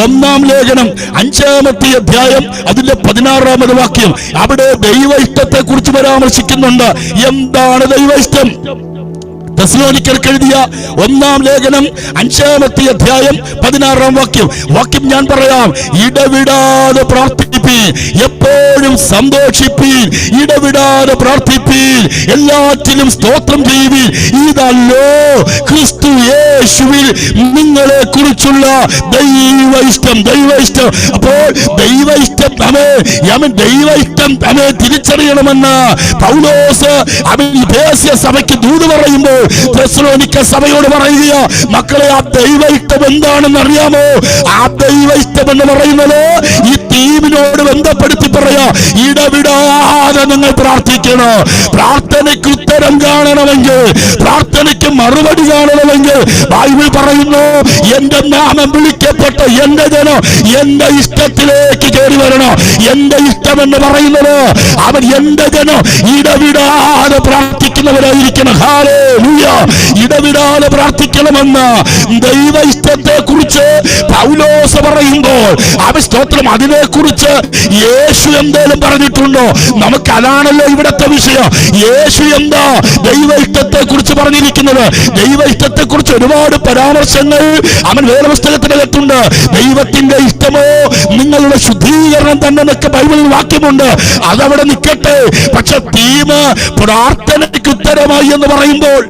1-ാം ലേഖനം 5-ാമത്തെ അധ്യായം അതിന്റെ 16-ാമത് വാക്യം, അവിടെ ദൈവ ഇഷ്ടത്തെ കുറിച്ച് പരാമർശിക്കുന്നുണ്ട്. എന്താണ് ദൈവ ഇഷ്ടം? തെസ്സലോനിക്കർക്ക് എഴുതിയ 1-ാം ലേഖനം 5-ാമത്തെ അധ്യായം 16-ാം വാക്യം ഞാൻ പറയാം. ഇടവിടാതെ പ്രാർത്ഥിപ്പീൻ, എപ്പോഴും സന്തോഷിപ്പീൻ, ഇടവിടാതെ പ്രാർത്ഥിപ്പീൻ, എല്ലാറ്റിലും സ്തോത്രം ചെയ്യുവീൻ, ഇതല്ലോ ക്രിസ്തു യേശുവിൽ നിങ്ങളെ കുറിച്ചുള്ള ദൈവ ഇഷ്ടം. ദൈവ ഇഷ്ടം. അപ്പോൾ ദൈവ ഇഷ്ടം ദൈവ ഇഷ്ടം തന്നെ തിരിച്ചറിയണമെന്ന് പൗലോസ് അവൻ എഫേസ്യ സഭയ്ക്ക് ദൂത് പറയുമ്പോൾ തെസ്സലോനിക്ക സഭയോട് പറയുക, മക്കളെ, ആ ദൈവ ഇഷ്ടം എന്താണെന്ന് അറിയാമോ? ആ ദൈവ ഇഷ്ടം എന്ന് പറയുന്നത് ഈ തീമിനോട് ബന്ധപ്പെടുത്തി പറയാ, ഇടവിടാതെ നിങ്ങൾ പ്രാർത്ഥിക്കണം. പ്രാർത്ഥനയ്ക്ക് ഉത്തരം കാണണമെങ്കിൽ, പ്രാർത്ഥനയ്ക്ക് മറുപടി കാണണമെങ്കിൽ ബൈബിൾ പറയുന്നു, എന്റെ നാമം വിളിക്കപ്പെട്ട എന്റെ ജനം എന്റെ ഇഷ്ടത്തിലേക്ക് കയറി വരണം. എന്റെ ഇഷ്ടം എന്ന് പറയുന്നത് അവൻ എന്റെ ജനം ഇടവിടാതെ പ്രാർത്ഥിക്കുന്നവരായിരിക്കണം. ഹല്ലേലൂയ. ഇടവിടാതെ പ്രാർത്ഥിക്കണമെന്ന് ദൈവ ഇഷ്ടത്തെ കുറിച്ച് പൗലോസ് പറയുമ്പോൾ അവൻ സ്തോത്രം അതിനെക്കുറിച്ച് യേശു എന്തേലും പറഞ്ഞിട്ടുണ്ടോ? നമുക്ക് അതാണല്ലോ ഇവിടത്തെ വിഷയം. യേശു എന്താ ദൈവ ഇഷ്ടത്തെ കുറിച്ച് പറഞ്ഞിരിക്കുന്നത്? ദൈവ ഇഷ്ടത്തെ കുറിച്ച് ഒരുപാട് പരാമർശങ്ങൾ അവൻ വേദപുസ്തകത്തിനകത്തുണ്ട്. ദൈവത്തിന്റെ ഇഷ്ടമോ നിങ്ങളുടെ ശുദ്ധീകരണം തന്നെ എന്നൊക്കെ ബൈബിളിൽ വാക്യമുണ്ട്. അതവിടെ നിൽക്കട്ടെ. പക്ഷെ തീം പ്രാർത്ഥനയ്ക്ക് ഉത്തരമായി എന്ന് പറയുമ്പോൾ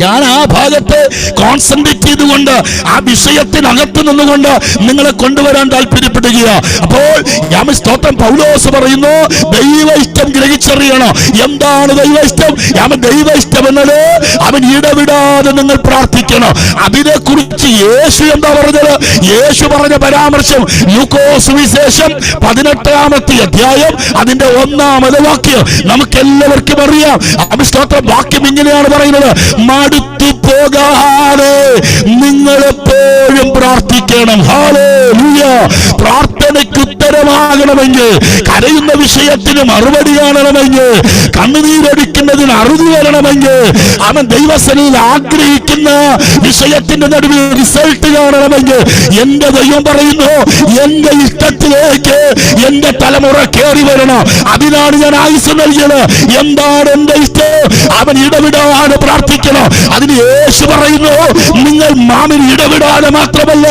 ഞാൻ ആ ഭാഗത്തെ കോൺസെൻട്രേറ്റ് ചെയ്തുകൊണ്ട് ആ വിഷയത്തിനകത്ത് നിന്നുകൊണ്ട് നിങ്ങളെ കൊണ്ടുവരാൻ താല്പര്യപ്പെടുക. അപ്പോൾ ഞാൻ സ്തോത്രം പൗലോസ് പറയുന്നു, ദൈവ ഇഷ്ടം ഗ്രഹിച്ചറിയണം. എന്താണ് ദൈവ ഇഷ്ടം? ദൈവ ഇഷ്ടം എന്നത് അവൻ ഇടവിടാതെ നിങ്ങൾ പ്രാർത്ഥിക്കണം. അതിനെ കുറിച്ച് യേശു എന്താ പറഞ്ഞത്? യേശു പറഞ്ഞ പരാമർശം ലൂക്കോസ് സുവിശേഷം 18-ാമത്തെ അധ്യായം അതിന്റെ 1-ാമത് വാക്യം നമുക്കെല്ലാവർക്കും അറിയാം. അവൻ സ്തോത്രം വാക്യം ഇങ്ങനെയാണ് പറയുന്നത്, അടുത്തു പോകാതെ നിങ്ങളെപ്പോഴും പ്രാർത്ഥിക്കണം. ഹല്ലേലൂയ. പ്രാർത്ഥനയ്ക്ക് ഉത്തരമാകണമെങ്കിൽ, കരയുന്ന വിഷയത്തിന് മറുപടി കാണണമെങ്കിൽ, കണ്ണുനീരൊടിക്കുന്നതിന് അറുതി വരണമെങ്കിൽ, അവൻ ദൈവസന്നിധിയിൽ ആഗ്രഹിക്കുന്ന വിഷയത്തിന്റെ നടുവിൽ റിസൾട്ട് കാണണമെങ്കിൽ, എന്റെ ദൈവം പറയുന്നു, എന്റെ ഇഷ്ടത്തിലേക്ക് എന്റെ തലമുറ കയറി വരണം. അതിനാണ് ഞാൻ ആയുസ് നൽകിയത്. എന്താണ് എന്റെ ഇഷ്ടം? അവൻ ഇടവിടാതെ പ്രാർത്ഥിക്കണം. അതിന് യേശു പറയുന്നു, നിങ്ങൾ മാമിന് ഇടവിടാതെ മാത്രമല്ല,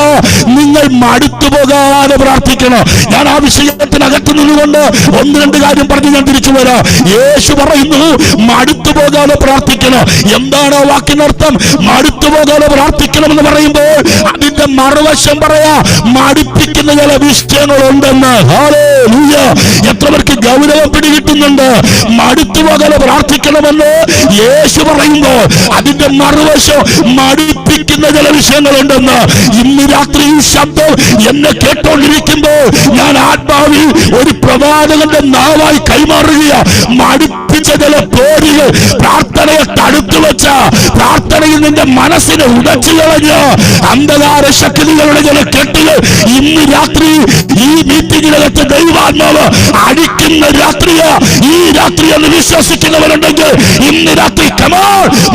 നിങ്ങൾ മടുത്തു പോകാതെ പ്രാർത്ഥിക്കണം. ഞാൻ ആ വിഷയത്തിനകത്ത് നിന്നുകൊണ്ട് 1-2 കാര്യം പറഞ്ഞ് ഞാൻ തിരിച്ചു വരാം. യേശു പറയുന്നു, മടുത്തു പോകാതെ പ്രാർത്ഥിക്കണം. എന്താണ് ആ വാക്കിനർത്ഥം? മടുത്തു പോകാതെ പ്രാർത്ഥിക്കണം എന്ന് പറയുമ്പോൾ അതിന്റെ മറുവശം പറയാ, മടുപ്പിക്കുന്ന ചില വിഷയങ്ങളുണ്ടെന്ന്. ഹല്ലേലൂയ. എത്രവർക്ക് ഗൗരവം പിടികിട്ടുന്നുണ്ട്? മടുത്തു പോകാതെ പ്രാർത്ഥിക്കണമെന്ന് യേശു പറയുമ്പോൾ അതിന്റെ മറുവശം മടുപ്പിക്കുന്ന മടുപ്പിക്കുന്ന ചില വിഷയങ്ങളുണ്ടെന്ന് ഇന്ന് രാത്രി ഈ ശബ്ദം എന്നെ കേട്ടോണ്ടിരിക്കുമ്പോ ഞാൻ ആത്മാവിൽ ഒരു പ്രവാചകന്റെ നാവായി കൈമാറുക. മടുപ്പിച്ച ചില പേരുകൾ, പ്രാർത്ഥനയെ തടുത്തു വെച്ച, പ്രാർത്ഥനയിൽ നിന്റെ മനസ്സിനെ ഉടച്ചു കളഞ്ഞ അന്ധകാര ശക്തികളുടെ ചില കെട്ടുകൾ ഇന്ന് രാത്രി ഈ മീറ്റിംഗിനകത്ത് ദൈവാത്മാവ് അടിക്കുന്ന രാത്രിയാ. ഈ രാത്രി എന്ന് വിശ്വസിക്കുന്നവരുണ്ടെങ്കിൽ ഇന്ന് രാത്രി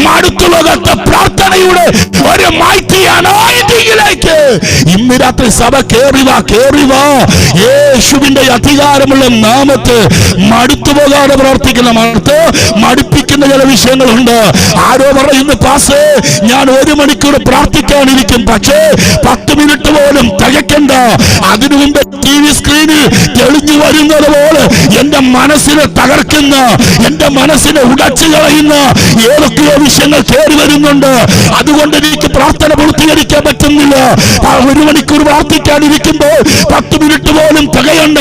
മടുത്തു പോകാത്ത പ്രാർത്ഥനയുടെ ഒരു മൈറ്റി അനോയിന്റിംഗിലേക്ക് ഇന്ന് രാത്രി സഭ കേറിവാ. യേശുവിന്റെ അധികാരമുള്ള നാമത്തെ മടുത്തു പോകാതെ പ്രവർത്തിക്കുന്ന മടുപ്പിക്കുന്ന ചില വിഷയങ്ങളുണ്ട്. ആരോ പറയുന്നു, പാസ് ഞാൻ 1 മണിക്കൂർ പ്രാർത്ഥിക്കാനിരിക്കും, പക്ഷേ 10 മിനിറ്റ് പോലും തികക്കണ്ട. അതിനു മുമ്പ് TV സ്ക്രീനിൽ തെളിഞ്ഞു വരുന്നത് പോലെ എന്റെ മനസ്സിനെ തകർക്കുന്ന, എന്റെ മനസ്സിനെ ഉടച്ചു കളയുന്ന ഏതൊക്കെയോ വിഷയങ്ങൾ കയറി വരുന്നുണ്ട്. അതുകൊണ്ട് എനിക്ക് പ്രാർത്ഥന പൂർത്തീകരിക്കാൻ പറ്റുന്നില്ല. 1 മണിക്കൂർ പ്രാർത്ഥിക്കാനിരിക്കുമ്പോൾ 10 മിനിറ്റ് പോലും തികയണ്ട.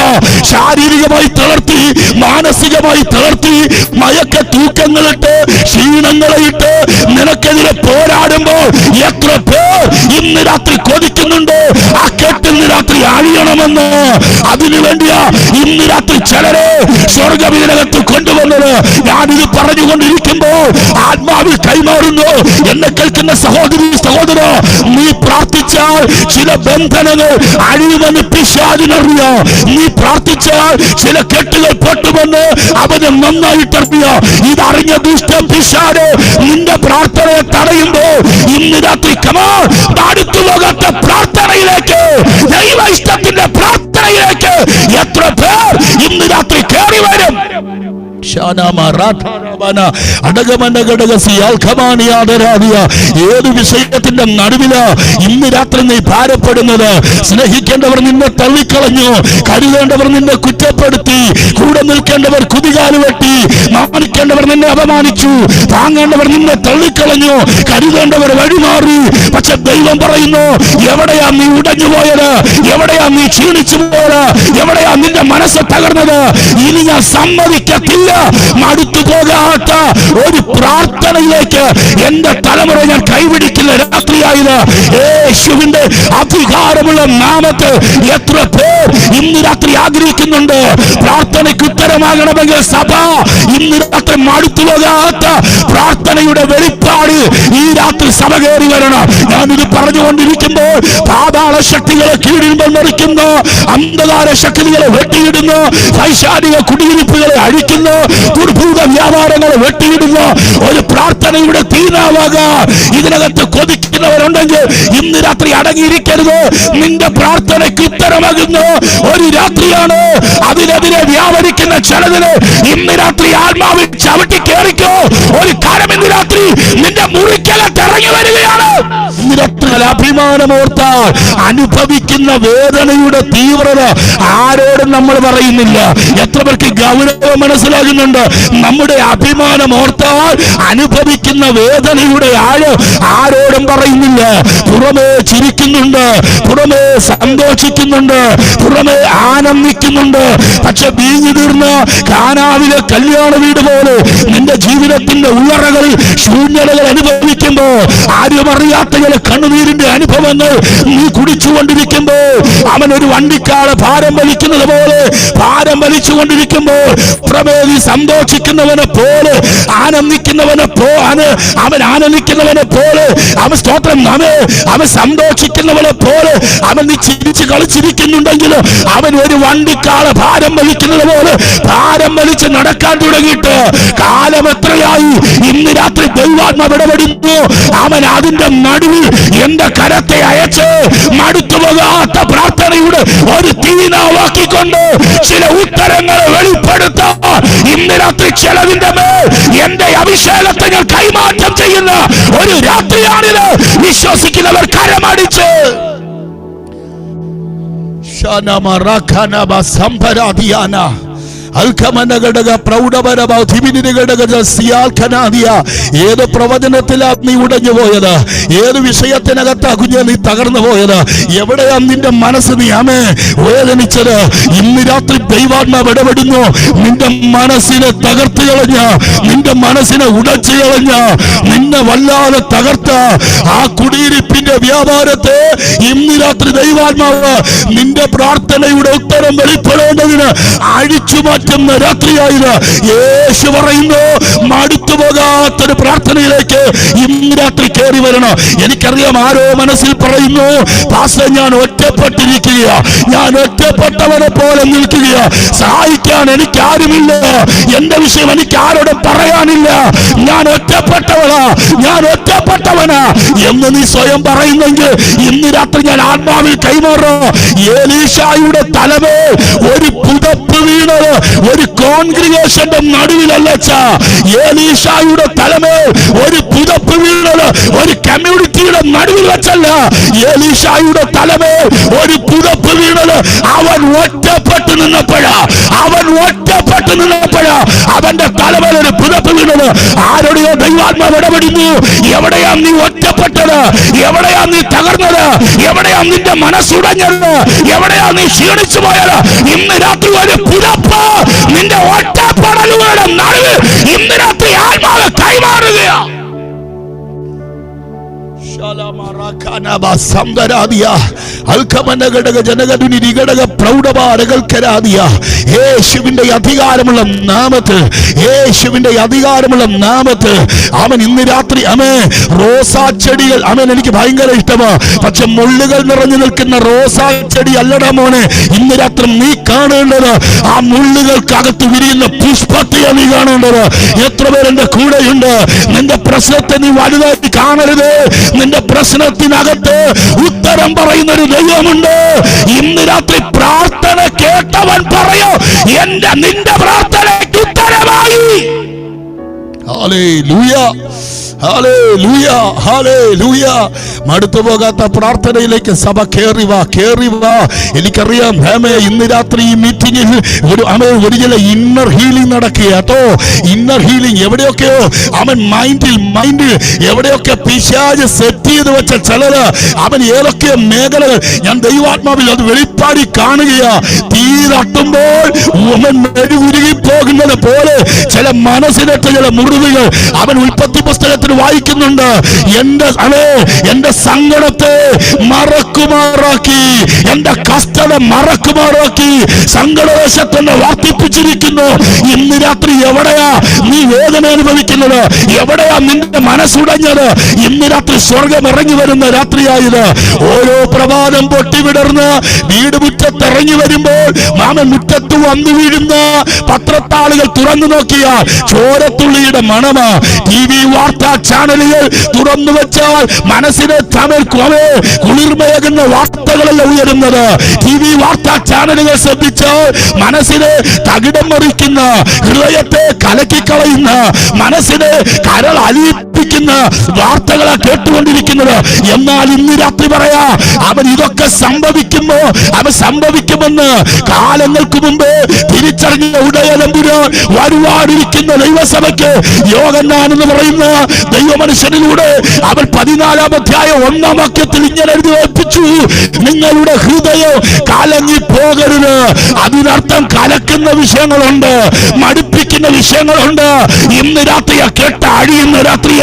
ശാരീരികമായി തളർത്തി, മാനസികമായി തളർത്തി, മയക്ക തൂക്കങ്ങളിട്ട്, ക്ഷീണങ്ങളെയിട്ട് നിനക്കെതിരെ പോരാടുമ്പോൾ എത്ര പേർ ഇന്ന് രാത്രി കൊതിക്കുന്നുണ്ട് ആ കെട്ടിന്ന് രാത്രി അഴിയണമെന്ന്. അതിനുവേണ്ടിയാ ഇന്ന് രാത്രി ചിലരെ സ്വർഗവീരകത്ത് കൊണ്ടുവന്നത്. ഞാനിത് പറഞ്ഞുകൊണ്ടിരിക്കുമ്പോൾ ആത്മാവിൽ കൈമാറുന്നു. എന്നെ കേൾക്കുന്ന സഹോദരി, സഹോദര, നീ പ്രാർത്ഥിച്ചാൽ ചില ബന്ധനങ്ങൾ അഴിയുമെന്ന് പിശാചിനറിയാം. നീ പ്രാർത്ഥിച്ചാൽ ചില കെട്ടുകൾ പൊട്ടുമെന്ന് അവന് നന്നായിട്ടറിയാം. ഇതറിഞ്ഞ ദുഷ്ട പിശാച് നിന്റെ പ്രാർത്ഥനയെ തടയുമ്പോൾ ഇന്ന് രാത്രി അടുത്തു പോകാത്ത പ്രാർത്ഥനയിലേക്ക്, ദൈവ ഇഷ്ടത്തിന്റെ പ്രാർത്ഥനയിലേക്ക് എത്ര പേർ ഇന്ന് രാത്രി കയറി വരും. ഏത് വിഷയത്തിന്റെ നടുവില ഇന്ന് രാത്രി നീ ഭാരപ്പെടുന്നത്? സ്നേഹിക്കേണ്ടവർ നിന്നെ തള്ളിക്കളഞ്ഞു, കരുതേണ്ടവർ നിന്നെ കുറ്റപ്പെടുത്തി, കൂടെ നിൽക്കേണ്ടവർ കുതികാല് വെട്ടി, മാനിക്കേണ്ടവർ നിന്നെ അപമാനിച്ചു, താങ്ങേണ്ടവർ നിന്നെ തള്ളിക്കളഞ്ഞു, കരുതേണ്ടവർ വഴിമാറി. പക്ഷെ ദൈവം പറയുന്നു, എവിടെയാ നീ ഉടഞ്ഞു പോയത്? എവിടെയാ നീ ക്ഷീണിച്ചു പോയത്? എവിടെയാ നിന്റെ മനസ്സ് തകർന്നത്? ഇനി ഞാൻ സമ്മതിക്കത്തില്ല. മടുത്തു പോകാത്ത ഒരു പ്രാർത്ഥനയിലേക്ക് എന്റെ തലമുറ ഞാൻ കൈപിടിക്കുന്ന രാത്രിയായത്. യേശുവിന്റെ അധികാരമുള്ള നാമത്തെ എത്ര പേർ ഇന്ന് രാത്രി ആഗ്രഹിക്കുന്നുണ്ട്? പ്രാർത്ഥനയ്ക്ക് ഉത്തരമാകണമെങ്കിൽ സഭ ഇന്ന് രാത്രി മടുത്തു പോകാത്ത പ്രാർത്ഥനയുടെ വെളിപ്പാട് ഈ രാത്രി സഭ കയറി വരണം. ഞാനിത് പറഞ്ഞുകൊണ്ടിരിക്കുമ്പോൾ പാതാള ശക്തികളെ കീഴിൽ മറിക്കുന്നു, അന്ധകാര ശക്തികളെ വെട്ടിയിടുന്നു, പൈശാചിക കുടിയിരിപ്പുകളെ അഴിക്കുന്നു, ദുർഭൂത വ്യാപാരങ്ങളെ വെട്ടിയിടുന്നു. ഒരു പ്രാർത്ഥനയുടെ തീനാവാക ഇതിനകത്ത് കൊതിക്കുന്നവരുണ്ടെങ്കിൽ ഇന്ന് രാത്രി അടങ്ങിയിരിക്കരുത്. നിന്റെ പ്രാർത്ഥനയ്ക്ക് ഉത്തരമാകുന്നു ഒരു രാത്രിയാണ്. അതിനെതിരെ വ്യാപരിക്കുന്ന ചിലതിന് ഇന്ന് രാത്രി ആത്മാവിൽ ചവിട്ടി കയറിക്കോ. ഒരു കാലം ഇന്ന് രാത്രി നിന്റെ മുറിക്കകത്ത് ഇറങ്ങി വരികയാണ്. ഇന്ന് രാത്രി അഭിമാനമോർത്താൽ അനുഭവിക്കുന്ന വേദനയുടെ തീവ്രത ആരോടും നമ്മൾ പറയുന്നില്ല. എത്ര പേർക്ക് ഗൗരവം മനസ്സിലാകുന്നുണ്ട്? നമ്മുടെ അഭിമാനം ഓർത്താൽ അനുഭവിക്കുന്ന വേദനയുടെ ആഴം ആരോടും പറയുന്നില്ല. പുറമേ ചിരിക്കുന്നുണ്ട്, പുറമേ സന്തോഷിക്കുന്നുണ്ട്, പുറമേ ആനന്ദിക്കുന്നുണ്ട്. പക്ഷെ വീഞ്ഞു തീർന്ന കാനാവിലെ കല്യാണ വീട് പോലെ നിന്റെ ജീവിതത്തിന്റെ ഉള്ളറകളിൽ ശൂന്യതകൾ അനുഭവിക്കുമ്പോ, ആരും അറിയാത്ത ചില കണ്ണുനീരിന്റെ അനുഭവങ്ങൾ നീ കുടിച്ചുകൊണ്ടിരിക്കുമ്പോ, അവൻ ഒരു വണ്ടിക്കാളെ ഭാരം വലിക്കുന്നത് പോലെ ഭാരം വലിച്ചുകൊണ്ടിരിക്കുമ്പോൾ പ്രമേതി സന്തോഷിക്കുന്നവനെ പോലെ, ആനന്ദിക്കുന്നവനെ അവൻ ആനന്ദിക്കുന്നവനെ പോലെ, അവൻ സ്തോത്രം അവൻ സന്തോഷിക്കുന്നവനെ പോലെ അവൻ നീ ചിരിച്ച് കളിച്ചിരിക്കുന്നുണ്ടെങ്കിൽ അവൻ ഒരു വണ്ടിക്കാളെ ഭാരം വലിക്കുന്നത് പോലെ ഭാരം വലിച്ച് നടക്കാൻ തുടങ്ങിയിട്ട് കാലം എത്രയായി? ഇന്ന് രാത്രി ദൈവാത്മാവ് ഇടപെടുന്നു. അവൻ അതിന്റെ നടുവിൽ എന്റെ കരത്തെ അയച്ച് മടുത്തു പോകാത്ത പ്രാർത്ഥനയുടെ ഒരു തീനാവാക്കിക്കൊണ്ട് ചില ഉത്തരങ്ങളെ വെളിപ്പെടുത്താൻ ഇന്ന് രാത്രി ചിലതിന്റെ മേൽ എന്റെ അഭിഷേകത്തെ ഞാൻ കൈമാറ്റം ചെയ്യുന്ന ഒരു രാത്രിയാണിത്. വിശ്വസിക്കുന്നവർ കരമടിച്ച് ഏത് പ്രവചനത്തിലാ നീ ഉടഞ്ഞു പോയത്? ഏത് വിഷയത്തിനകത്താ കുഞ്ഞെ നീ തകർന്നു പോയത്? എവിടെയാ നിന്റെ മനസ്സ് നീ വേദനിച്ചത്? ഇന്ന് രാത്രി ദൈവാത്മാവ് ഇടപെടുന്നു. നിന്റെ മനസ്സിനെ തകർത്ത് കളഞ്ഞ, നിന്റെ മനസ്സിനെ ഉടച്ചു കളഞ്ഞ, നിന്നെ വല്ലാതെ തകർത്ത ആ കുടിയിരിപ്പിന്റെ വ്യാപാരത്തെ ഇന്ന് രാത്രി ദൈവാത്മാവ് നിന്റെ പ്രാർത്ഥനയുടെ ഉത്തരം വെളിപ്പെടേണ്ടതിന് അഴിച്ചു മാറ്റുന്ന രാത്രിയായത്. യേശു പറയുന്നു, മടുത്തു പോകാത്തൊരു പ്രാർത്ഥനയിലേക്ക് ഇന്ന് രാത്രി കയറി വരണം. എനിക്കറിയാം ആരോ മനസ്സിൽ പറയുന്നു, പാസ്റ്റർ ഞാൻ ഒറ്റപ്പെട്ടിരിക്കുക, ഞാൻ ഒറ്റപ്പെട്ടവനെ പോലെ നിൽക്കുക, സഹായിക്കാൻ എനിക്കാരുമില്ല, എന്റെ വിഷയം എനിക്ക് ആരോടും പറയാനില്ല, ഞാൻ ഒറ്റപ്പെട്ടവനാ, ഞാൻ ഒറ്റപ്പെട്ടവനാ എന്ന് നീ സ്വയം പറയുന്നെങ്കിൽ ഇന്ന് രാത്രി ഞാൻ ആത്മാവിൽ കൈമാറും. എലീശായുടെ തലമേൽ ഒരു പുതപ്പ് വീണത് ഒരു കോൺഗ്രിഗേഷന്റെ നടുവിലല്ല. എലീശായുടെ തലമേൽ ഒരു പുതപ്പ് വീണത് ഒരു കമ്മ്യൂണിറ്റിയുടെ നടുവിൽ വെച്ചല്ല. എലീശായുടെ തലമേൽ ഒരു പുതപ്പ് വീണത് അവൻ ഒറ്റപ്പെട്ടു നിന്നപ്പോഴാ, അവൻ ഒറ്റപ്പെട്ടു നിന്നപ്പോഴാ അവന്റെ തലമേൽ ഒരു പുതപ്പ് വീണത്. ആരുടെയോ ദൈവാത്മാവ് ഇടപെടുന്നു. എവിടെയാ നീ ഒറ്റപ്പെട്ടത്? എവിടെയാ നീ തകർന്നത്? എവിടെയാ നിന്റെ മനസ്സുടഞ്ഞത്? എവിടെയാ നീ ക്ഷീണിച്ചു പോയത്? ഇന്ന് രാത്രി ഒരു പുതപ്പ് നിന്റെ ഒറ്റപ്പെടലുകളുടെ നടുവിൽ ഇന്ന് രാത്രി ആത്മാവ് കൈമാറുകയാ. യേശുവിന്റെ അധികാരമുള്ള നാമത്തിൽ, യേശുവിന്റെ അധികാരമുള്ള നാമത്തിൽ അവൻ ഇന്ന് രാത്രി റോസാ ചെടികൾ എനിക്ക് ഭയങ്കര ഇഷ്ടമാണ്, പക്ഷെ മുള്ളുകൾ നിറഞ്ഞു നിൽക്കുന്ന റോസാ ചെടി അല്ലടാ മോനെ ഇന്ന് രാത്രി നീ കാണേണ്ടത്. ആ മുള്ളുകൾക്കകത്ത് വിരിയുന്ന പുഷ്പത്തെയാണ് നീ കാണേണ്ടത്. എത്ര പേരെന്റെ കൂടെയുണ്ട്? നിന്റെ പ്രശ്നത്തെ നീ വലുതായി കാണരുത്. നിന്റെ പ്രശ്നത്തിനകത്ത് ഉത്തരം പറയുന്ന ഒരു ദൈവമുണ്ട്. ഇന്ന് രാത്രി പ്രാർത്ഥന കേട്ടവൻ പറയോ, നിന്റെ പ്രാർത്ഥനയ്ക്ക് ഉത്തരമായി. Hallelujah, hallelujah, hallelujah. മടുത്തു പോകാത്ത പ്രാർത്ഥനയിലേക്ക് സഭ കേറി വാ, കേറി വാ. എനിക്കറിയാം ഇന്ന് രാത്രി ഈ മീറ്റിംഗിൽ ഒരു ചില ഇന്നർ ഹീലിംഗ് നടക്കുക കേട്ടോ. ഇന്നർ ഹീലിംഗ് എവിടെയൊക്കെയോ മൈൻഡിൽ എവിടെയൊക്കെ പിശാച് സെറ്റ് ചെയ്ത് വെച്ച ചിലര് ഏതൊക്കെയോ മേഖലകൾ ഞാൻ ദൈവാത്മാവിൽ അത് വെളിപ്പാടി കാണുകയാ. തീ തട്ടുമ്പോൾ മെഴുകുരുകി പോകുന്നത് പോലെ ചില മനസ്സിനൊക്കെ ചില മുറിവുകൾ ഉൽപ്പത്തി പുസ്തകത്തിൽ വായിക്കുന്നുണ്ട്. എന്റെ സങ്കടത്തെ മറക്കുമാറാക്കി, എന്റെ കഷ്ടത മറക്കുമാറാക്കി സങ്കടദേശത്തെ വർദ്ധിപ്പിച്ചിരിക്കുന്നു. ഇന്ന് രാത്രി എവിടെയാ നീ വേദന അനുഭവിക്കുന്നത്? എവിടെയാ നിന്റെ മനസ്സുടഞ്ഞത്? ഇന്ന് രാത്രി സ്വർഗം ഇറങ്ങി വരുന്ന രാത്രിയായത്. ഓരോ പ്രഭാതം പൊട്ടിവിടർന്ന് വീട് മുറ്റത്തിറങ്ങി വരുമ്പോൾ മുറ്റത്ത് വന്നു വീഴുന്ന പത്രത്താളുകൾ തുറന്നു നോക്കിയാൽ ചോരത്തുള്ളിയുടെ മണമാ. TV വാർത്താ ചാനലുകൾ തുറന്നു വെച്ചാൽ മനസ്സിനെ കുളിർമയേകുന്ന വാർത്തകളല്ല ഉയരുന്നത്. TV വാർത്താ ചാനലുകൾ ശ്രദ്ധിച്ചാൽ മനസ്സിനെ തകിടം മറിക്കുന്ന, ഹൃദയത്തെ കലക്കിക്കളയുന്ന, മനസ്സിനെ കരൾ അലിയിപ്പിക്കുന്ന വാർത്തകളാ കേട്ടുകൊണ്ടിരിക്കുന്നത്. എന്നാൽ ഇന്ന് രാത്രി പറയാ, ഇതൊക്കെ സംഭവിക്കുമെന്ന് കാലങ്ങൾക്ക് മുമ്പ് തിരിച്ചറിഞ്ഞ ഉടയതമ്പുരാൻ വരുവാനിരിക്കുന്ന ദൈവസഭയ്ക്ക് യോഹന്നാൻ എന്ന് പറയുന്ന ദൈവമനുഷ്യനിലൂടെ 14-ാം അധ്യായം 1-ാം വാക്യത്തിൽ ഇങ്ങനെ എഴുതി വെപ്പിച്ചു, നിങ്ങളുടെ ഹൃദയം കലങ്ങി പോകരുത്. അതിനർത്ഥം കലക്കുന്ന വിഷയങ്ങളുണ്ട്, മടുപ്പിക്കുന്ന വിഷയങ്ങളുണ്ട്. ഇന്ന് രാത്രി കേട്ട അഴിയുന്ന രാത്രി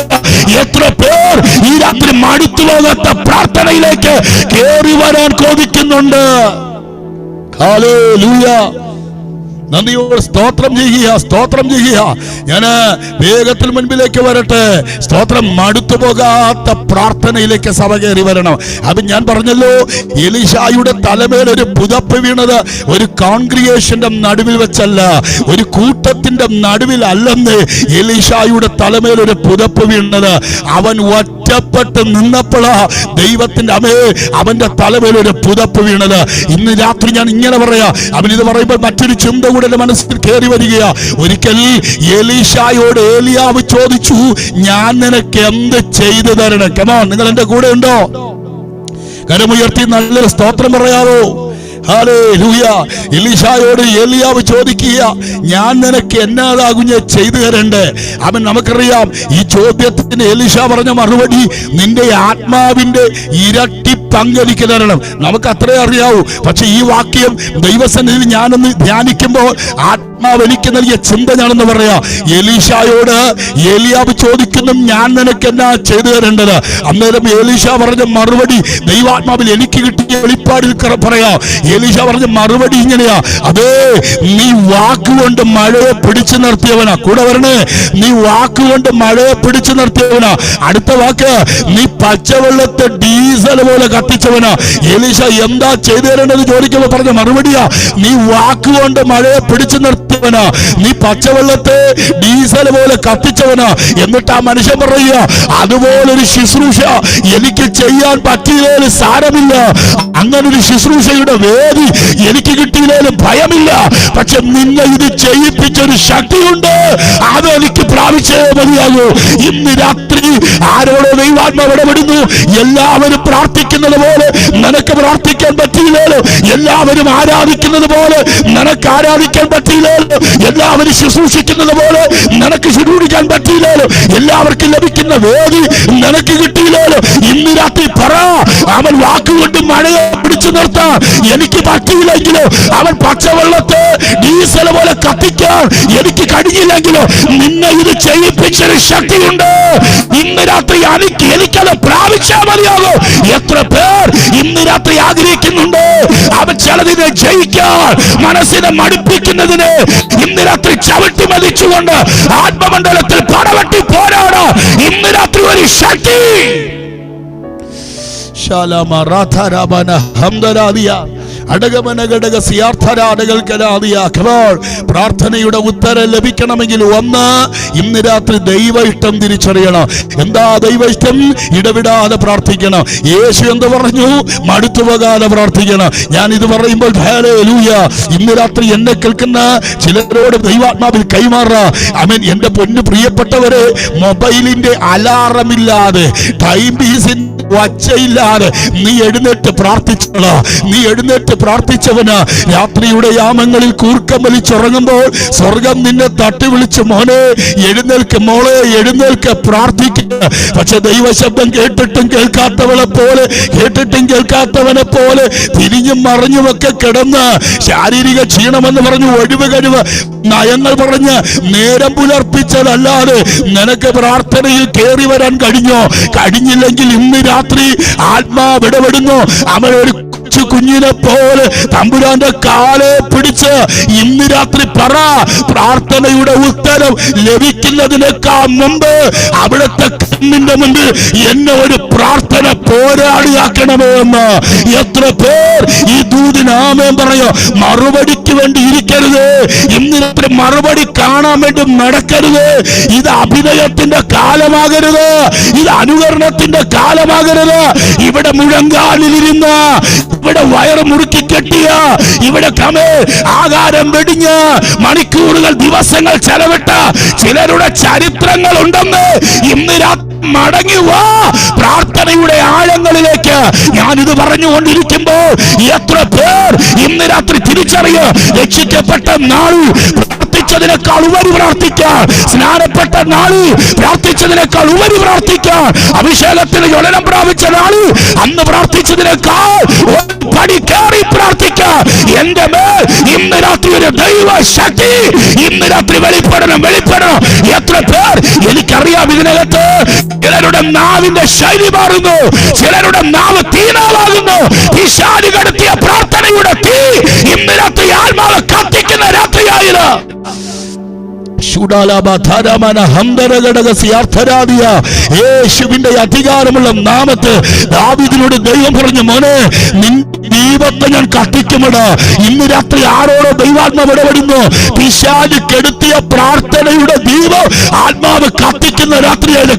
എത്ര പേർ ഈ രാത്രി മടുത്തു പോകാത്ത പ്രാർത്ഥനയിലേക്ക് കേറി വരാൻ കൊതിക്കുന്നുണ്ട്. ഹല്ലേലൂയ. നന്ദിയോട് സ്തോത്രം ചെയ്യുക. ഞാൻ വേഗത്തിൽ മുൻപിലേക്ക് വരട്ടെ. സ്തോത്രം. മടുത്തു പോകാത്ത പ്രാർത്ഥനയിലേക്ക് സഭ കയറി വരണം. ഞാൻ പറഞ്ഞല്ലോ, എലീശായുടെ തലമേൽ ഒരു പുതപ്പ് വീണത് ഒരു കോൺഗ്രിഗേഷന്റെ നടുവിൽ വെച്ചല്ല, ഒരു കൂട്ടത്തിന്റെ നടുവിൽ അല്ലെന്ന്. എലീശായുടെ തലമേൽ ഒരു പുതപ്പ് വീണത് അവൻ ഒറ്റപ്പെട്ട് നിന്നപ്പോഴാ ദൈവത്തിന്റെ അവന്റെ തലമേൽ ഒരു പുതപ്പ് വീണത്. ഇന്ന് രാത്രി ഞാൻ ഇങ്ങനെ പറയാ, ഇത് പറയുമ്പോൾ മറ്റൊരു ചിന്ത മനസ്സിൽ കയറി വരികയാ. ഒരിക്കൽ എലീശായോട് ഏലിയാവ് ചോദിച്ചു, ഞാൻ നിനക്ക് എന്ത് ചെയ്തു തരണം? കമോൺ, നിങ്ങൾ എന്റെ കൂടെ ഉണ്ടോ? കരമുയർത്തി നല്ലൊരു സ്തോത്രം പറയാവോ? ഹല്ലേലൂയ. എലീശായോട് ഏലിയാവ് ചോദിക്കുക, ഞാൻ നിനക്ക് എന്നാതാ കുഞ്ഞെ ചെയ്തു തരണ്ടേ? അവൻ നമുക്കറിയാം ഈ ചോദ്യത്തിന് എലീശ പറഞ്ഞ മറുപടി, നിന്റെ ആത്മാവിന്റെ ഇരട്ടി പങ്കെനിക്ക് തരണം. നമുക്ക് അത്രേ അറിയാവൂ. പക്ഷെ ഈ വാക്യം ദൈവസന്നിധിയിൽ ഞാനൊന്ന് ധ്യാനിക്കുമ്പോൾ ആത്മാവ് എനിക്ക് നൽകിയ ചിന്ത ഞാനെന്ന് പറയാ. എലീശായോട് ഏലിയാവ് ചോദിക്കുന്നു, ഞാൻ നിനക്ക് എന്നാ ചെയ്തു തരേണ്ടത്? അന്നേരം എലീശ പറഞ്ഞ മറുപടി ദൈവാത്മാവിൽ എനിക്ക് കിട്ടിയ വെളിപ്പാടിൽ പറയാ. എലീശ പറഞ്ഞ മറുപടി ഇങ്ങനെയാ, അതേ നീ വാക്കുകൊണ്ട് മഴയെ പിടിച്ചു നിർത്തിയവനാ. കൂടെ വരണേ, നീ വാക്കുകൊണ്ട് മഴയെ പിടിച്ചു നിർത്തിയവനാ. അടുത്ത വാക്ക്, നീ പച്ചവെള്ളത്തെ ഡീസൽ പോലെ കത്തിച്ചവനാ. എലീശ എന്താ ചെയ്തു തരേണ്ടത് ചോദിക്കുമ്പോൾ പറഞ്ഞ മറുപടിയാ, നീ വാക്കുകൊണ്ട് മഴയെ പിടിച്ചു നിർത്തിയവനാ, നീ പച്ചവെള്ളത്തെ ഡീസൽ പോലെ കത്തിച്ചവനാ. എന്നിട്ട് ആ മനുഷ്യൻ പറയുക, അതുപോലൊരു ശുശ്രൂഷ എനിക്ക് ചെയ്യാൻ പറ്റിയില്ലേലും സാരമില്ല, അങ്ങനൊരു ശുശ്രൂഷയുടെ വേദി എനിക്ക് കിട്ടിയില്ലേലും ഭയമില്ല. പക്ഷെ നിന്നെ ഇത് ചെയ്യിപ്പിച്ചൊരു ശക്തിയുണ്ട്, അതെനിക്ക് പ്രാപിച്ചേ മതിയാകൂ. ഇന്ന് രാത്രി ആരോടോ ദൈവാത്മാവ് ഇടപെടുന്നു. എല്ലാവരും പ്രാർത്ഥിക്കുന്നത് പോലെ നിനക്ക് പ്രാർത്ഥിക്കാൻ പറ്റിയില്ലേലും, എല്ലാവരും ആരാധിക്കുന്നത് പോലെ നിനക്ക് ആരാധിക്കാൻ പറ്റിയില്ലേലും, എല്ലാവരും ശുശ്രൂഷിക്കുന്നത് പോലെ നിനക്ക് ശുശ്രൂഷിക്കാൻ പറ്റിയില്ലേലും, എല്ലാവർക്കും ലഭിക്കുന്ന വേദി നിനക്ക് കിട്ടിയില്ലേലും, ഇന്ന് രാത്രി പറ, അവൻ വാക്കുകൊണ്ട് മഴയെ പിടിച്ചു നിർത്താൻ എനിക്ക് പറ്റിയില്ലെങ്കിലോ, അവൻ പച്ചവെള്ളത്തെ ഡീസൽ പോലെ കത്തിക്കാൻ എനിക്ക് കഴിഞ്ഞില്ലെങ്കിലോ, നിന്നെ ഇത് ചെയ്യിപ്പിച്ചൊരു ശക്തിയുണ്ട്. ഇന്ന് രാത്രി എനിക്കത് പ്രാപിച്ചാൽ മതിയാകോ. എത്ര പേർ ഇന്ന് രാത്രി ആഗ്രഹിക്കുന്നുണ്ട് അവൻ ചിലതിനെ ജയിക്കാൻ, മനസ്സിനെ മടുപ്പിക്കുന്നതിന് ഇന്ന് രാത്രി ചവിട്ടി മതിച്ചുകൊണ്ട് ആത്മമണ്ഡലത്തിൽ പടവെട്ടി പോരാടാ. ഇന്ന് രാത്രി ഒരു ശക്തി പ്രാർത്ഥനയുടെ ഉത്തരം ലഭിക്കണമെങ്കിൽ ഒന്ന്, ഇന്ന് രാത്രി ദൈവ ഇഷ്ടം തിരിച്ചറിയണം. എന്താ ദൈവ ഇഷ്ടം? ഇടവിടാതെ പ്രാർത്ഥിക്കണം. യേശു എന്ത് പറഞ്ഞു? മടുത്തുപോകാതെ പ്രാർത്ഥിക്കണം. ഞാൻ ഇത് പറയുമ്പോൾ ഹല്ലേലൂയ, ഇന്ന് രാത്രി എന്നെ കേൾക്കുന്ന ചിലരോട് ദൈവാത്മാവിൽ കൈമാറാ. ആമേൻ. എന്റെ പൊന്നു പ്രിയപ്പെട്ടവരെ, മൊബൈലിന്റെ അലാറമില്ലാതെ, ടൈം പീസിന്റെ വച്ചയില്ലാതെ നീ എഴുന്നേറ്റ് പ്രാർത്ഥിച്ചോളാ. നീ എഴുന്നേറ്റ് പ്രാർത്ഥിച്ചവന് രാത്രിയുടെ യാമങ്ങളിൽ കൂർക്കം വലിച്ചുറങ്ങുമ്പോൾ സ്വർഗം നിന്നെ തട്ടി വിളിച്ച്, മോനെ എഴുന്നേൽക്ക്, മോളെ എഴുന്നേൽക്ക്, പ്രാർത്ഥിക്കുക. പക്ഷെ ദൈവശബ്ദം കേട്ടിട്ടും കേൾക്കാത്തവളെ പോലെ, കേട്ടിട്ടും കേൾക്കാത്തവനെ പോലെ തിരിഞ്ഞും മറിഞ്ഞുമൊക്കെ കിടന്ന് ശാരീരിക ക്ഷീണമെന്ന് പറഞ്ഞു ഒഴിവ് കഴിവ് നയങ്ങൾ പറഞ്ഞ് നേരം പുലർപ്പിച്ചതല്ലാതെ നിനക്ക് പ്രാർത്ഥനയിൽ കയറി വരാൻ കഴിഞ്ഞില്ലെങ്കിൽ ഇന്ന് രാത്രി ആത്മാവ് ഇടപെടുന്നു. അവനൊരു കുഞ്ഞിനെ പോലെ തമ്പുരാന്റെ കാലെ പിടിച്ച് ഇന്ന് രാത്രി പറ, പ്രാർത്ഥനയുടെ ഉത്തരം ലഭിക്കുന്നതിനേക്കാൾ മുമ്പ് അവിടുത്തെ കണ്ണിന്റെ മുൻപിൽ എന്നെ ഒരു പ്രാർത്ഥന പോരാളിയാക്കണമേ എന്ന്. എത്ര പേർ ഈ ദൂതിന് ആമേൻ പറയോ? മറുപടിക്ക് വേണ്ടി ഇരിക്കരുത്. ഇന്ന് രാത്രി മറുപടി കാണാൻ വേണ്ടി നടക്കരുത്. ഇത് അഭിനയത്തിന്റെ കാലമാകരുത്, ഇത് അനുകരണത്തിന്റെ കാലമാകരുത്. ഇവിടെ മുഴങ്കാലിലിരുന്ന, ഇവിടെ വയറ് മുറുക്കി കെട്ടിയ, ഇവിടെ ആകാരം വെടിഞ്ഞ് മണിക്കൂറുകൾ ദിവസങ്ങൾ ചെലവിട്ട ചിലരുടെ ചരിത്രങ്ങൾ ഉണ്ടെന്ന് ഇന്ന് രാത്രി മടങ്ങി വാ പ്രാർത്ഥനയുടെ ആഴങ്ങളിലേക്ക്. ഞാനിത് പറഞ്ഞുകൊണ്ടിരിക്കുമ്പോൾ എത്ര പേർ ഇന്ന് രാത്രി തിരിച്ചറിയ, രക്ഷിക്കപ്പെട്ട നാളിൽ പ്രാർത്ഥിച്ചതിനേക്കാൾ ഉപരി പ്രാർത്ഥിക്കാൻ, സ്നാനപ്പെട്ട നാളിൽ പ്രാർത്ഥിച്ചതിനേക്കാൾ ഉപരി പ്രാർത്ഥിക്കാൻ, അഭിഷേകത്തിന് ജ്വലനം പ്രാപിച്ച നാളിൽ അന്ന് പ്രാർത്ഥിച്ചതിനേക്കാൾ പടി കയറി പ്രാർത്ഥിക്കാൻ എന്റെ മേൽ ഇന്ന് രാത്രി ഒരു ദൈവ ശക്തി ഇന്ന് രാത്രി വെളിപ്പെടണം. എത്ര പേർ എനിക്കറിയാം, ഇതിനകത്ത് ചിലരുടെ നാവിന്റെ ശൈലി മാറുന്നു, ചിലരുടെ നാവ് തീനാവാകുന്നു. പിശാച് കടത്തിയ പ്രാർത്ഥനയുടെ തീ ഇന്ന് രാത്രി ആത്മാവ് കത്തിക്കുന്ന രാത്രിയായത്. യേശുവിന്റെ അധികാരമുള്ള നാമത്ത് ദാവീദിനോട് ദൈവം പറഞ്ഞു, മോനെ ദീപത്തെ ഞാൻ കത്തിക്കുമടാ. ഇന്ന് രാത്രി ആരോടോ ദൈവാത്മാവ് ഇടപെടുന്നു. പിശാച് കെടുത്തിയ പ്രാർത്ഥനയുടെ ദീപം ആത്മാവ് കത്തിക്കുന്ന രാത്രിയായത്.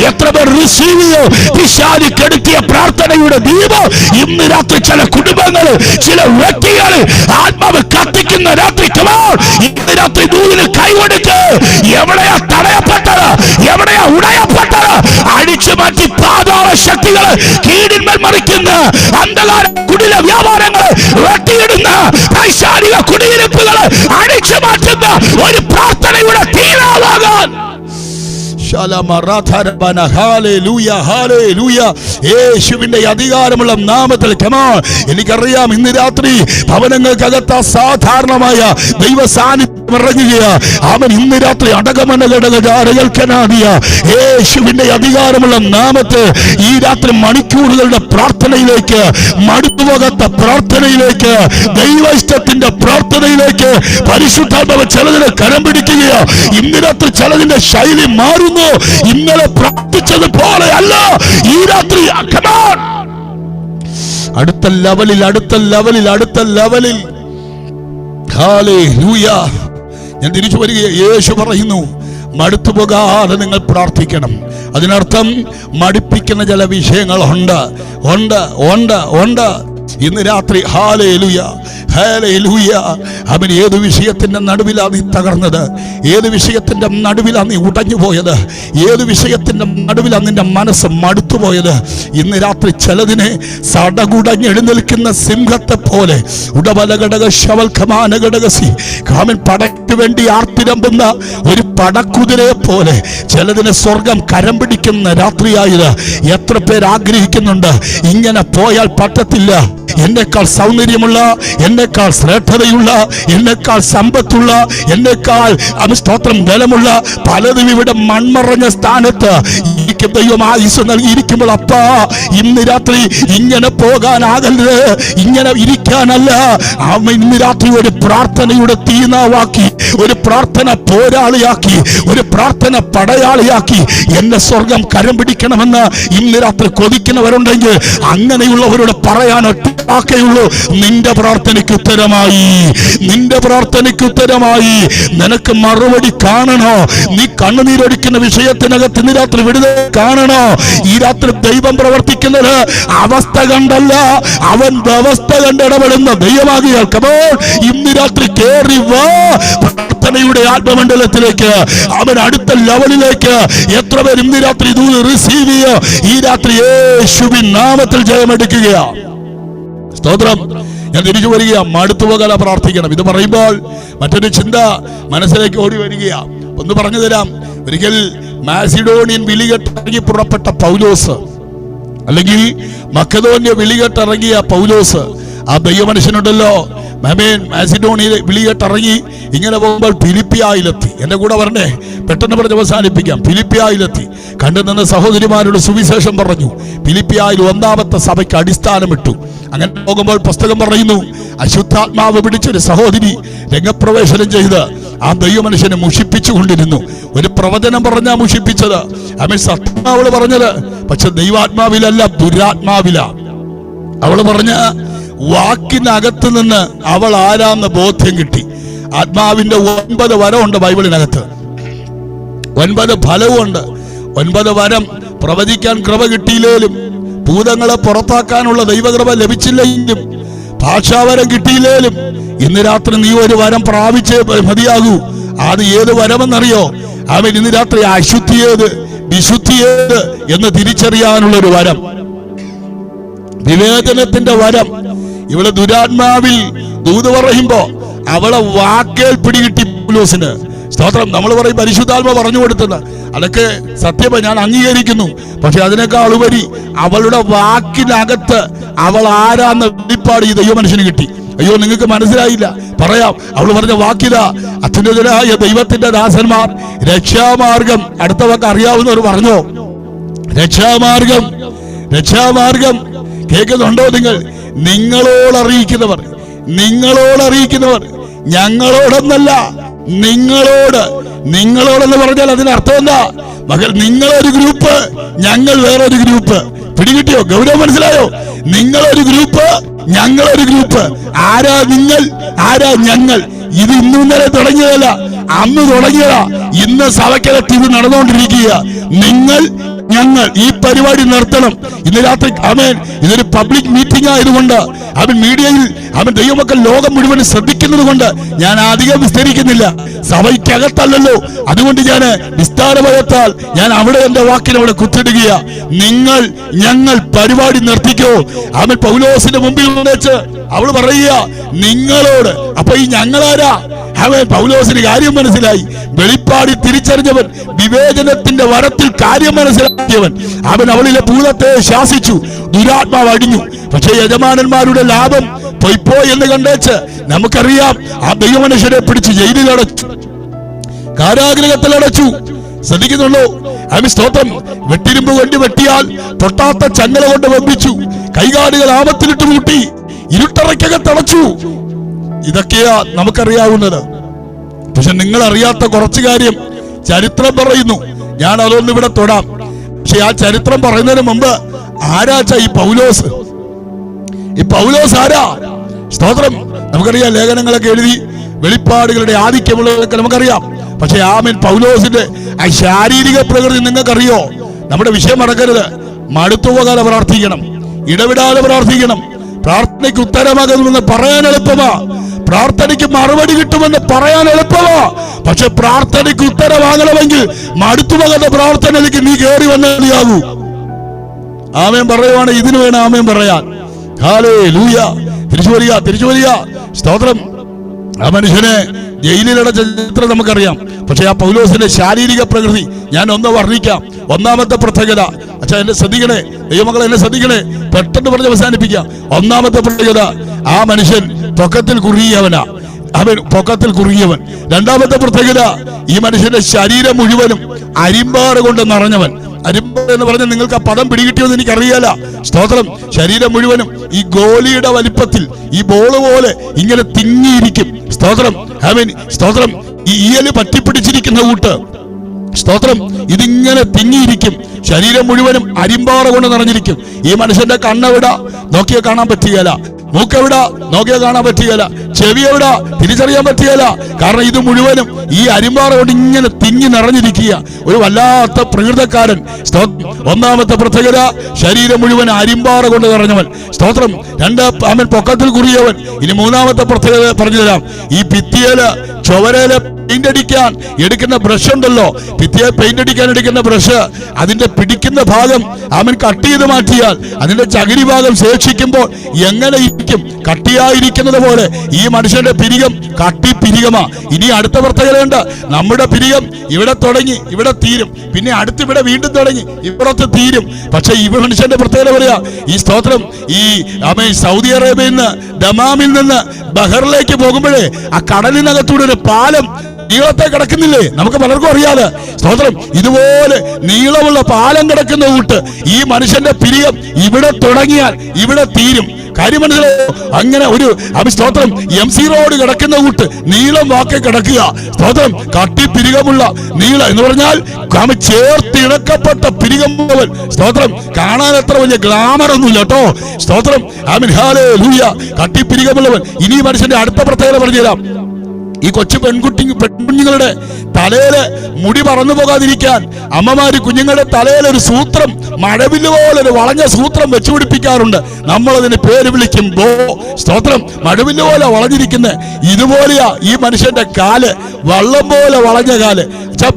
എത്ര പേർ റിസീവ് ചെയ്യോ? പിശാച് കെടുത്തിയ പ്രാർത്ഥനയുടെ ദീപം ഇന്ന് രാത്രി ചില കുടുംബങ്ങൾ, ചില വ്യക്തികൾ ആത്മാവ് കത്തിക്കുന്ന രാത്രി. ഇന്ന് രാത്രി ദൂരിന് കൈകൊടുക്ക്. എവിടെയാ തടയപ്പെട്ടത്? എവിടെയാ ഉടയപ്പെട്ടത്? അടിച്ചു മാറ്റി പാതാള ശക്തികൾ കീഴിന്മേൽ മറിക്കുന്ന അന്ധകാര കുടില വ്യാപാരങ്ങൾ പൈശാചിക കുടിയിരിപ്പുകളെ അടിച്ചു മാറ്റുന്ന ഒരു പ്രാർത്ഥനയുടെ തീരാവാകാൻ യേശുവിന്റെ അധികാരമുള്ള നാമത്തിൽ എനിക്കറിയാം ഇന്ന് രാത്രി ഭവനങ്ങൾക്കകത്ത് അസാധാരണമായ ദൈവ സാന്നിധ്യം ഇറങ്ങുകയാ. അവൻ ഇന്ന് രാത്രി യേശുവിന്റെ അധികാരമുള്ള നാമത്തെ ഈ രാത്രി മണിക്കൂറുകളുടെ പ്രാർത്ഥനയിലേക്ക്, മടുത്തുപോകാത്ത പ്രാർത്ഥനയിലേക്ക്, ദൈവ ഇഷ്ടത്തിന്റെ പ്രാർത്ഥനയിലേക്ക് പരിശുദ്ധാത്മാവ് ചിലതിനെ കരം പിടിക്കുകയോ. ഇന്ന് രാത്രി ചിലതിന്റെ ശൈലി മാറുന്നു. ഇന്നലെ പ്രാർത്ഥിച്ചത് പോലെ അല്ല ഈ രാത്രി. അടുത്ത ലെവലിൽ ഹല്ലേലൂയ. ഞാൻ തിരിച്ചു വരിക. യേശു പറയുന്നു, മടുത്തു പോകാതെ നിങ്ങൾ പ്രാർത്ഥിക്കണം. അതിനർത്ഥം മടുപ്പിക്കുന്ന ചില വിഷയങ്ങൾ ഉണ്ട്. ഇന്ന് രാത്രി ഹല്ലേലൂയ, ഹല്ലേലൂയ. അവൻ ഏത് വിഷയത്തിന്റെ നടുവിലാണ് നീ തകർന്നത്? ഏത് വിഷയത്തിന്റെ നടുവിലാണ് നീ ഉടഞ്ഞു പോയത്? ഏത് വിഷയത്തിന്റെ നടുവിലാണ് നിന്റെ മനസ്സ് മടുത്തുപോയത്? ഇന്ന് രാത്രി ചിലതിനെ സടകുടഞ്ഞെഴുന്നേൽക്കുന്ന സിംഹത്തെ പോലെ ഉടവലഘടക ശവൽഖമാനഘടകസി കാമൻ പടയ്ക്ക് വേണ്ടി ആർത്തിരമ്പുന്ന ഒരു പടക്കുതിരയെ പോലെ ചിലതിനെ സ്വർഗം കരം പിടിക്കുന്ന രാത്രിയായത് എത്ര പേർ ആഗ്രഹിക്കുന്നുണ്ട്? ഇങ്ങനെ പോയാൽ പറ്റത്തില്ല. എന്നെക്കാൾ സൗന്ദര്യമുള്ള, എന്നെക്കാൾ ശ്രേഷ്ഠതയുള്ള, എന്നെക്കാൾ സമ്പത്തുള്ള, എന്നെക്കാൾ സ്തോത്രം ബലമുള്ള പലതും ഇവിടെ മൺമറഞ്ഞ സ്ഥാനത്ത് ദൈവം ആയുസ്സ് നൽകിയിരിക്കുമ്പോൾ അപ്പാ ഇന്ന് രാത്രി ഇങ്ങനെ പോകാനാകരുത്, ഇങ്ങനെ ഇരിക്കാനല്ല. ഇന്ന് രാത്രി ഒരു പ്രാർത്ഥനയുടെ തീനാവാക്കി, ഒരു പ്രാർത്ഥന പോരാളിയാക്കി, ഒരു പ്രാർത്ഥന പടയാളിയാക്കി എന്നെ സ്വർഗം കരം പിടിക്കണമെന്ന് ഇന്ന് രാത്രി കൊതിക്കുന്നവരുണ്ടെങ്കിൽ അങ്ങനെയുള്ളവരോട് പറയാൻ ഒറ്റയുള്ളൂ, നിന്റെ പ്രാർത്ഥനയ്ക്ക് ഉത്തരമായി. നിനക്ക് മറുപടി കാണണോ? നീ കണ്ണുനീരൊടിക്കുന്ന വിഷയത്തിനകത്ത് ഇന്ന് രാത്രി വിടുതൽ കാണണോ? ഈ രാത്രി ദൈവം പ്രവർത്തിക്കുന്നത് അവസ്ഥ കണ്ടല്ല, അവൻ വ്യവസ്ഥ കണ്ടിടപെടുന്ന ദൈവമാകിയാൽ ഇന്ന് രാത്രി കേറി വാ പ്രാർത്ഥനയുടെ ആത്മമണ്ഡലത്തിലേക്ക്, അവൻ അടുത്ത ലെവലിലേക്ക്. എത്ര പേർ ഇന്ന് രാത്രി ഇത് റിസീവ് ചെയ്യ ഈ രാത്രി യേശുവിൻ നാമത്തിൽ ജയമെടുക്കുകയാ. സ്തോത്രം. ഞാൻ തിരിച്ചു വരിക. മടുത്തുപോകാൻ പ്രാർത്ഥിക്കണം. ഇത് പറയുമ്പോൾ മറ്റൊരു ചിന്ത മനസ്സിലേക്ക് ഓടി വരികയാ. ഒന്ന് പറഞ്ഞു തരാം. ഒരിക്കൽ മാസിഡോണിയൻ വിളികെട്ടിറങ്ങി പുറപ്പെട്ട പൗലോസ്, അല്ലെങ്കിൽ മക്കദോന്യ വിളികെട്ടിറങ്ങിയ പൗലോസ്, ആ ദൈവമനുഷ്യനുണ്ടല്ലോ, മാസിഡോണിയയിൽ വിളികെട്ടിറങ്ങി ഇങ്ങനെ പോകുമ്പോൾ ഫിലിപ്പിയായിലെത്തി. എന്റെ കൂടെ വരണേ, പെട്ടെന്ന് പറഞ്ഞ് അവസാനിപ്പിക്കാം. ഫിലിപ്പിയായിലെത്തി. കണ്ടു നിന്ന് സഹോദരിമാരുടെ സുവിശേഷം പറഞ്ഞു. ഫിലിപ്പിയായിൽ 1ാമത്തെ സഭയ്ക്ക് അടിസ്ഥാനമിട്ടു. അങ്ങനെ പോകുമ്പോൾ പുസ്തകം പറയുന്നു, അശുദ്ധാത്മാവ് പിടിച്ചൊരു സഹോദരി രംഗപ്രവേശനം ചെയ്ത് ആ ദൈവമനുഷ്യനെ മുഷിപ്പിച്ചു കൊണ്ടിരുന്നു. ഒരു പ്രവചനം പറഞ്ഞാ മുഷിപ്പിച്ചത്. അവൻ സത്യാവള് പറഞ്ഞത്, പക്ഷെ ദൈവാത്മാവിലല്ല, ദുരാത്മാവില. അവള് പറഞ്ഞ വാക്കിനകത്ത് നിന്ന് അവൾ ആരാന്ന് ബോധ്യം കിട്ടി. ആത്മാവിന്റെ 9 വരമുണ്ട് ബൈബിളിനകത്ത്, 9 ഫലവുമുണ്ട്. 9 വരം പ്രവചിക്കാൻ കൃപ കിട്ടിയില്ലേലും, ഭൂതങ്ങളെ പുറത്താക്കാനുള്ള ദൈവകൃപ ലഭിച്ചില്ലെങ്കിലും, ഭാഷാവരം കിട്ടിയില്ലേലും, ഇന്ന് രാത്രി നീ ഒരു വരം പ്രാപിച്ചേ മതിയാകൂ. അത് ഏത് വരമെന്നറിയോ? അവൻ ഇന്ന് രാത്രി അശുദ്ധിയേത് വിശുദ്ധിയേത് എന്ന് തിരിച്ചറിയാനുള്ളൊരു വരം, വിവേചനത്തിന്റെ വരം. ഇവള് ദുരാത്മാവിൽ ദൂത് പറയുമ്പോ അവളെ വാക്കേൽ പിടികിട്ടി പൗലോസിന്. സ്തോത്രം. നമ്മൾ പറയും പരിശുദ്ധാത്മ പറഞ്ഞു കൊടുത്തത്, അതൊക്കെ സത്യമോ, ഞാൻ അംഗീകരിക്കുന്നു. പക്ഷെ അതിനേക്കാൾ ഉപരി അവളുടെ വാക്കിനകത്ത് അവൾ ആരാന്ന വെളിപ്പാട് ഈ ദൈവമനുഷ്യന് കിട്ടി. അയ്യോ, നിങ്ങൾക്ക് മനസ്സിലായില്ല, പറയാം. അവൾ പറഞ്ഞ വാക്കിത, അത്യുന്നതനായ ദൈവത്തിന്റെ ദാസന്മാർ രക്ഷാമാർഗം, അടുത്ത വാക്ക് അറിയാവുന്നവർ പറഞ്ഞോ, രക്ഷാമാർഗം. കേൾക്കുന്നുണ്ടോ നിങ്ങൾ? നിങ്ങളോട് അറിയിക്കുന്നവർ, ഞങ്ങളോടൊന്നല്ല, നിങ്ങളോടെന്ന് പറഞ്ഞാൽ അതിനർത്ഥം എന്താ? മകൾ, നിങ്ങളൊരു ഗ്രൂപ്പ്, ഞങ്ങൾ വേറൊരു ഗ്രൂപ്പ്. പിടികിട്ടിയോ? ഗൗരവം മനസ്സിലായോ? നിങ്ങളൊരു ഗ്രൂപ്പ്, ഞങ്ങളൊരു ഗ്രൂപ്പ്. ആരാ നിങ്ങൾ, ആരാ ഞങ്ങൾ? ഇത് ഇന്നും ഇന്നലെ തുടങ്ങിയതല്ല, അന്ന് തുടങ്ങിയതാ. ഇന്ന് സഭയ്ക്കകത്ത് ഇത് നടന്നുകൊണ്ടിരിക്കുക. നിങ്ങൾ, ഞങ്ങൾ. ഈ പരിപാടി നിർത്തണം ഇന്ന് രാത്രി. ആമേൻ. ഇതൊരു പബ്ലിക് മീറ്റിംഗ് ആയതുകൊണ്ട്, അവൻ മീഡിയയിൽ, അവൻ ദൈവമക്കൾ ലോകം മുഴുവൻ ശ്രദ്ധിക്കുന്നത് കൊണ്ട് ഞാൻ അധികം വിസ്തരിക്കുന്നില്ല. സഭയ്ക്കകത്തല്ലല്ലോ. അതുകൊണ്ട് ഞാൻ നിസ്താരഭയത്താൽ ഞാൻ അവിടെ എന്റെ വാക്കിൽ അവിടെ കുത്തിടുകയ. ഞങ്ങൾ പരിപാടി നിർത്തിക്കോ. അവൻ പൗലോസിന്റെ മുമ്പിൽ വെച്ച് അവൾ പറയുക നിങ്ങളോട്. അപ്പൊ ഈ ഞങ്ങളാരാ? അവൻ പൗലോസിന് കാര്യം മനസ്സിലായി. വെളിപ്പാടി തിരിച്ചറിഞ്ഞവൻ, വിവേചനത്തിന്റെ വരത്തിൽ കാര്യം മനസ്സിലാക്കിയവൻ. അവൻ അവളിലെ ഭൂതത്തെ ശാസിച്ചു, ദുരാത്മാവ് അടിഞ്ഞു. പക്ഷെ യജമാനന്മാരുടെ ലാഭം പൊയ്പോയി എന്ന് കണ്ടേച്ച് നമുക്കറിയാം ആ ദൈവമനുഷ്യരെ പിടിച്ച് ജയിലിലടച്ചു, കാരാഗ്രഹത്തിലടച്ചു. ശ്രദ്ധിക്കുന്നുള്ളൂ? അവൻ സ്തോത്രം. വെട്ടിരുമ്പ് കൊണ്ട് വെട്ടിയാൽ പൊട്ടാത്ത ചങ്ങല കൊണ്ട് ബന്ധിച്ചു, കൈകാലുകൾ ആപത്തിലിട്ട് കൂട്ടി, ഇരുട്ടറയ്ക്കകത്തടച്ചു. ഇതൊക്കെയാ നമുക്കറിയാവുന്നത്. പക്ഷെ നിങ്ങൾ അറിയാത്ത കുറച്ച് കാര്യം ചരിത്രം പറയുന്നു. ഞാൻ അതൊന്നും ഇവിടെ തൊടാം. പക്ഷെ ആ ചരിത്രം പറയുന്നതിന് മുമ്പ് ആരാച്ച ഈ പൗലോസ്? ഈ പൗലോസ് ആരാ? സ്തോത്രം. നമുക്കറിയാം, ലേഖനങ്ങളൊക്കെ എഴുതി വെളിപ്പാടുകളുടെ ആധിക്യമുള്ളതൊക്കെ നമുക്കറിയാം. പക്ഷെ ആമേൻ പൗലോസിന്റെ ആ ശാരീരിക പ്രകൃതി നിങ്ങൾക്കറിയോ? നമ്മുടെ വിഷയം മറക്കരുത്. മടുത്തുപോകാതെ പ്രാർത്ഥിക്കണം, ഇടവിടാതെ പ്രാർത്ഥിക്കണം. പ്രാർത്ഥനയ്ക്ക് ഉത്തരമാകുമെന്ന് പറയാൻ എളുപ്പമാ, പ്രാർത്ഥനയ്ക്ക് മറുപടി കിട്ടുമെന്ന് പറയാൻ എളുപ്പമാ. പക്ഷെ പ്രാർത്ഥനയ്ക്ക് ഉത്തരവാകണമെങ്കിൽ മടുത്തുപോകാതെ പ്രാർത്ഥനയിലേക്ക് നീ കയറി വന്നേയാകൂ. ആമേൻ പറയുവാണ്. ഇതിന് വേണം ആമേൻ പറയാൻ. ഹല്ലേലൂയ. തിരിച്ചു വരിക. സ്തോത്രം. ആ മനുഷ്യനെ ജയിലിലടച്ച ചരിത്രം നമുക്കറിയാം. പക്ഷെ ആ പൗലോസിന്റെ ശാരീരിക പ്രകൃതി ഞാൻ ഒന്ന് വർണ്ണിക്കാം. ഒന്നാമത്തെ പ്രത്യേകത, അച്ഛാ എന്നെ ശ്രദ്ധിക്കണേ, ദൈവമക്കളെ എന്നെ ശ്രദ്ധിക്കണേ, പെട്ടെന്ന് പറഞ്ഞ് അവസാനിപ്പിക്കാം. ഒന്നാമത്തെ പ്രത്യേകത, ആ മനുഷ്യൻ പൊക്കത്തിൽ കുറുകിയവനാ. അവൻ പൊക്കത്തിൽ കുറുകിയവൻ. രണ്ടാമത്തെ പ്രത്യേകത, ഈ മനുഷ്യന്റെ ശരീരം മുഴുവനും അരിമ്പാറ കൊണ്ട് നിറഞ്ഞവൻ. അരിമ്പാറ എന്ന് പറഞ്ഞാൽ നിങ്ങൾക്ക് ആ പദം പിടികിട്ടിയോന്ന് എനിക്കറിയാല. സ്തോത്രം. ശരീരം മുഴുവനും ഈ ഗോലിയുടെ വലിപ്പത്തിൽ, ഈ ബോള് പോലെ ഇങ്ങനെ തിങ്ങിയിരിക്കും. സ്തോത്രം. അവൻ സ്തോത്രം. ഈ ഈയല് പറ്റിപ്പിടിച്ചിരിക്കുന്ന കൂട്ട്. സ്തോത്രം. ഇതിങ്ങനെ തിങ്ങിയിരിക്കും. ശരീരം മുഴുവനും അരിമ്പാറ കൊണ്ട് നിറഞ്ഞിരിക്കും. ഈ മനുഷ്യന്റെ കണ്ണെവിടാ നോക്കിയാൽ കാണാൻ പറ്റുകയില്ല, മൂക്കെവിടാ നോക്കിയാൽ കാണാൻ പറ്റുകയില്ല, ചെവി എവിടാ തിരിച്ചറിയാൻ പറ്റുകയില്ല. കാരണം ഇത് മുഴുവനും ഈ അരിമ്പാറ കൊണ്ട് ഇങ്ങനെ തിങ്ങി നിറഞ്ഞിരിക്കുക. ഒരു വല്ലാത്ത പ്രകൃതക്കാരൻ. ഒന്നാമത്തെ പ്രത്യേകത, ശരീരം മുഴുവൻ അരിമ്പാറ കൊണ്ട് നിറഞ്ഞവൻ. സ്തോത്രം. രണ്ട്, അവൻ പൊക്കത്തിൽ കുറിയവൻ. ഇനി മൂന്നാമത്തെ പ്രത്യേകത പറഞ്ഞു തരാം. ഈ ഭിത്തിയില് ചുവരയില് പെയിന്റ് അടിക്കാൻ എടുക്കുന്ന ബ്രഷ് ഉണ്ടല്ലോ, ഭിത്തിയെ പെയിന്റ് അടിക്കാൻ എടുക്കുന്ന ബ്രഷ്, അതിന്റെ പിടിക്കുന്ന ഭാഗം അവൻ കട്ട് ചെയ്ത് മാറ്റിയാൽ അതിന്റെ ചകിരി ഭാഗം ശേഷിക്കുമ്പോൾ എങ്ങനെ ഇരിക്കും? കട്ടിയായിരിക്കുന്നത് പോലെ ഈ മനുഷ്യന്റെ പിരികം കട്ടിപ്പിരികമാ. ഇനി അടുത്ത പ്രത്യേകതയുണ്ട്. നമ്മുടെ പിരികം ഇവിടെ തുടങ്ങി ഇവിടെ തീരും, പിന്നെ അടുത്ത് ഇവിടെ വീണ്ടും തുടങ്ങി ഇപ്പുറത്ത് തീരും. പക്ഷെ ഈ മനുഷ്യന്റെ പ്രത്യേകത പറയാ, ഈ സ്തോത്രം, ഈ സൗദി അറേബ്യയിൽ നിന്ന് ദമാമിൽ നിന്ന് ബഹറിലേക്ക് പോകുമ്പോഴേ ആ കടലിനകത്തൂടെ ഒരു പാലം നീളത്തെ കിടക്കുന്നില്ലേ? നമുക്ക് പലർക്കും അറിയാതെ. സ്തോത്രം. ഇതുപോലെ നീളമുള്ള പാലം കിടക്കുന്ന കൂട്ട് ഈ മനുഷ്യന്റെ പിരിയം ഇവിടെ തുടങ്ങിയാൽ ഇവിടെ തീരും. കാര്യം മനസ്സിലായോ? അങ്ങനെ ഒരു സ്തോത്രം MC റോഡ് കിടക്കുന്ന കൂട്ട് നീളം വാക്കി കിടക്കുക. സ്തോത്രം. കട്ടിപ്പിരികമുള്ള നീളം എന്ന് പറഞ്ഞാൽ ചേർത്തിണക്കപ്പെട്ട പിരികമുള്ളവൻ. സ്തോത്രം. കാണാൻ എത്ര വലിയ ഗ്ലാമർ ഒന്നുമില്ല കേട്ടോ. സ്തോത്രം. ഹല്ലേലൂയ. കട്ടിപ്പിരികമുള്ളവൻ. ഇനി മനുഷ്യന്റെ അടുത്ത പ്രത്യേകത പറഞ്ഞുതരാം. ഈ കൊച്ചു പെൺകുഞ്ഞുങ്ങളുടെ തലയില് മുടി പറന്നു പോകാതിരിക്കാൻ അമ്മമാര് കുഞ്ഞുങ്ങളുടെ തലയിൽ ഒരു സൂത്രം, മഴവില്ല് പോലെ ഒരു വളഞ്ഞ സൂത്രം വെച്ചുപിടിപ്പിക്കാറുണ്ട്. നമ്മളതിന് പേര് വിളിക്കും ബോ. സ്തോത്രം. മഴവില്ല് പോലെ വളഞ്ഞിരിക്കുന്ന ഇതുപോലെയാ ഈ മനുഷ്യന്റെ കാല്. വള്ളം പോലെ വളഞ്ഞ കാല്.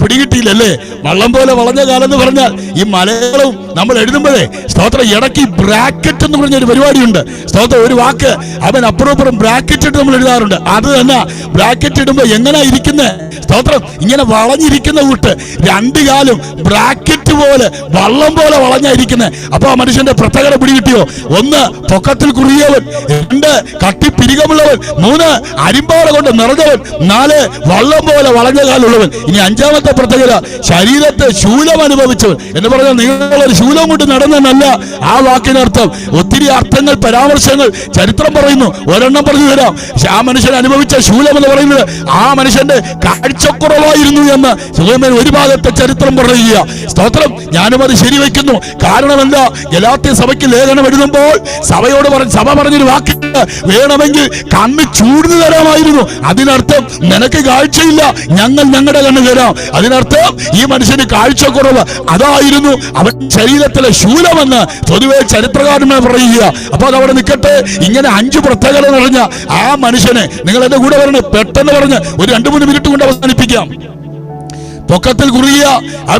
പിടികിട്ടിയില്ലല്ലേ? വള്ളം പോലെ വളഞ്ഞ കാലെന്ന് പറഞ്ഞാൽ ഈ മലയാളവും നമ്മൾ എഴുതുമ്പോഴേ സ്തോത്രം ഇടയ്ക്ക് ബ്രാക്കറ്റ് എന്ന് പറഞ്ഞൊരു പരിപാടിയുണ്ട്. സ്തോത്രം. ഒരു വാക്ക് അവൻ അപ്പുറം ബ്രാക്കറ്റ് ഇട്ട് നമ്മൾ എഴുതാറുണ്ട്. അത് തന്നെ ബ്രാക്കറ്റ് ഇടുമ്പോ എങ്ങനെയാ ഇരിക്കുന്നത്? സ്തോത്രം. ഇങ്ങനെ വളഞ്ഞിരിക്കുന്ന കൂട്ട് രണ്ട് കാലും ബ്രാക്കറ്റ് പോലെ വള്ളം പോലെ വളഞ്ഞായിരിക്കുന്നത്. അപ്പൊ ആ മനുഷ്യന്റെ പ്രത്യേകത പിടികിട്ടിയോ? ഒന്ന്, പൊക്കത്തിൽ കുറിയവൻ. രണ്ട്, കട്ടിപ്പിരികമുള്ളവൻ. മൂന്ന്, അരിമ്പാറ കൊണ്ട് നിറഞ്ഞവൻ. നാല്, വള്ളം പോലെ വളഞ്ഞ കാലുള്ളവൻ. ഇനി അഞ്ചാമത്തെ പ്രത്യേകത, ശരീരത്തെ ശൂലം അനുഭവിച്ചവൻ എന്ന് പറഞ്ഞാൽ നിങ്ങളൊരു ശൂലം കൊണ്ട് നടന്നല്ല ആ വാക്കിനർത്ഥം. ഒത്തിരി അർത്ഥങ്ങൾ, പരാമർശങ്ങൾ ചരിത്രം പറയുന്നു. ഒരെണ്ണം പറഞ്ഞു തരാം. ആ മനുഷ്യൻ അനുഭവിച്ച ശൂലം എന്ന് പറയുന്നത് ആ മനുഷ്യന്റെ കാഴ്ചക്കുറവായിരുന്നു എന്ന് ഒരു ഭാഗത്തെ ചരിത്രം പറയുക. സ്തോത്രം. ഞാനും അത് ശരിവെക്കുന്നു. കാരണം എന്താ? ഗലാത്യ സഭയ്ക്ക് ലേഖനം എഴുതുമ്പോൾ സഭയോട് സഭ പറഞ്ഞൊരു വാക്കുണ്ട്, വേണമെങ്കിൽ കണ്ണ് ചൂടുന്നു തരാമായിരുന്നു. അതിനർത്ഥം നിനക്ക് കാഴ്ച കാഴ്ചയില്ല, ഞങ്ങൾ ഞങ്ങളുടെ കണ്ണ് തരാം. അതിനർത്ഥം ഈ മനുഷ്യന് കാഴ്ചക്കുറവ്, അതായിരുന്നു അവൻ ശരീരത്തിലെ ശൂലമെന്ന് പൊതുവെ ചരിത്രകാരന്മാർ പറയുക. അപ്പൊ അതവിടെ നിൽക്കട്ടെ. ഇങ്ങനെ 5 പ്രത്യേകത നിറഞ്ഞ ആ മനുഷ്യനെ നിങ്ങൾ എന്റെ കൂടെ പറഞ്ഞ് പെട്ടെന്ന് പറഞ്ഞ് ഒരു 2-3 മിനിറ്റ് കൊണ്ട് അവസാനിപ്പിക്കാം. പൊക്കത്തിൽ കുറുകിയ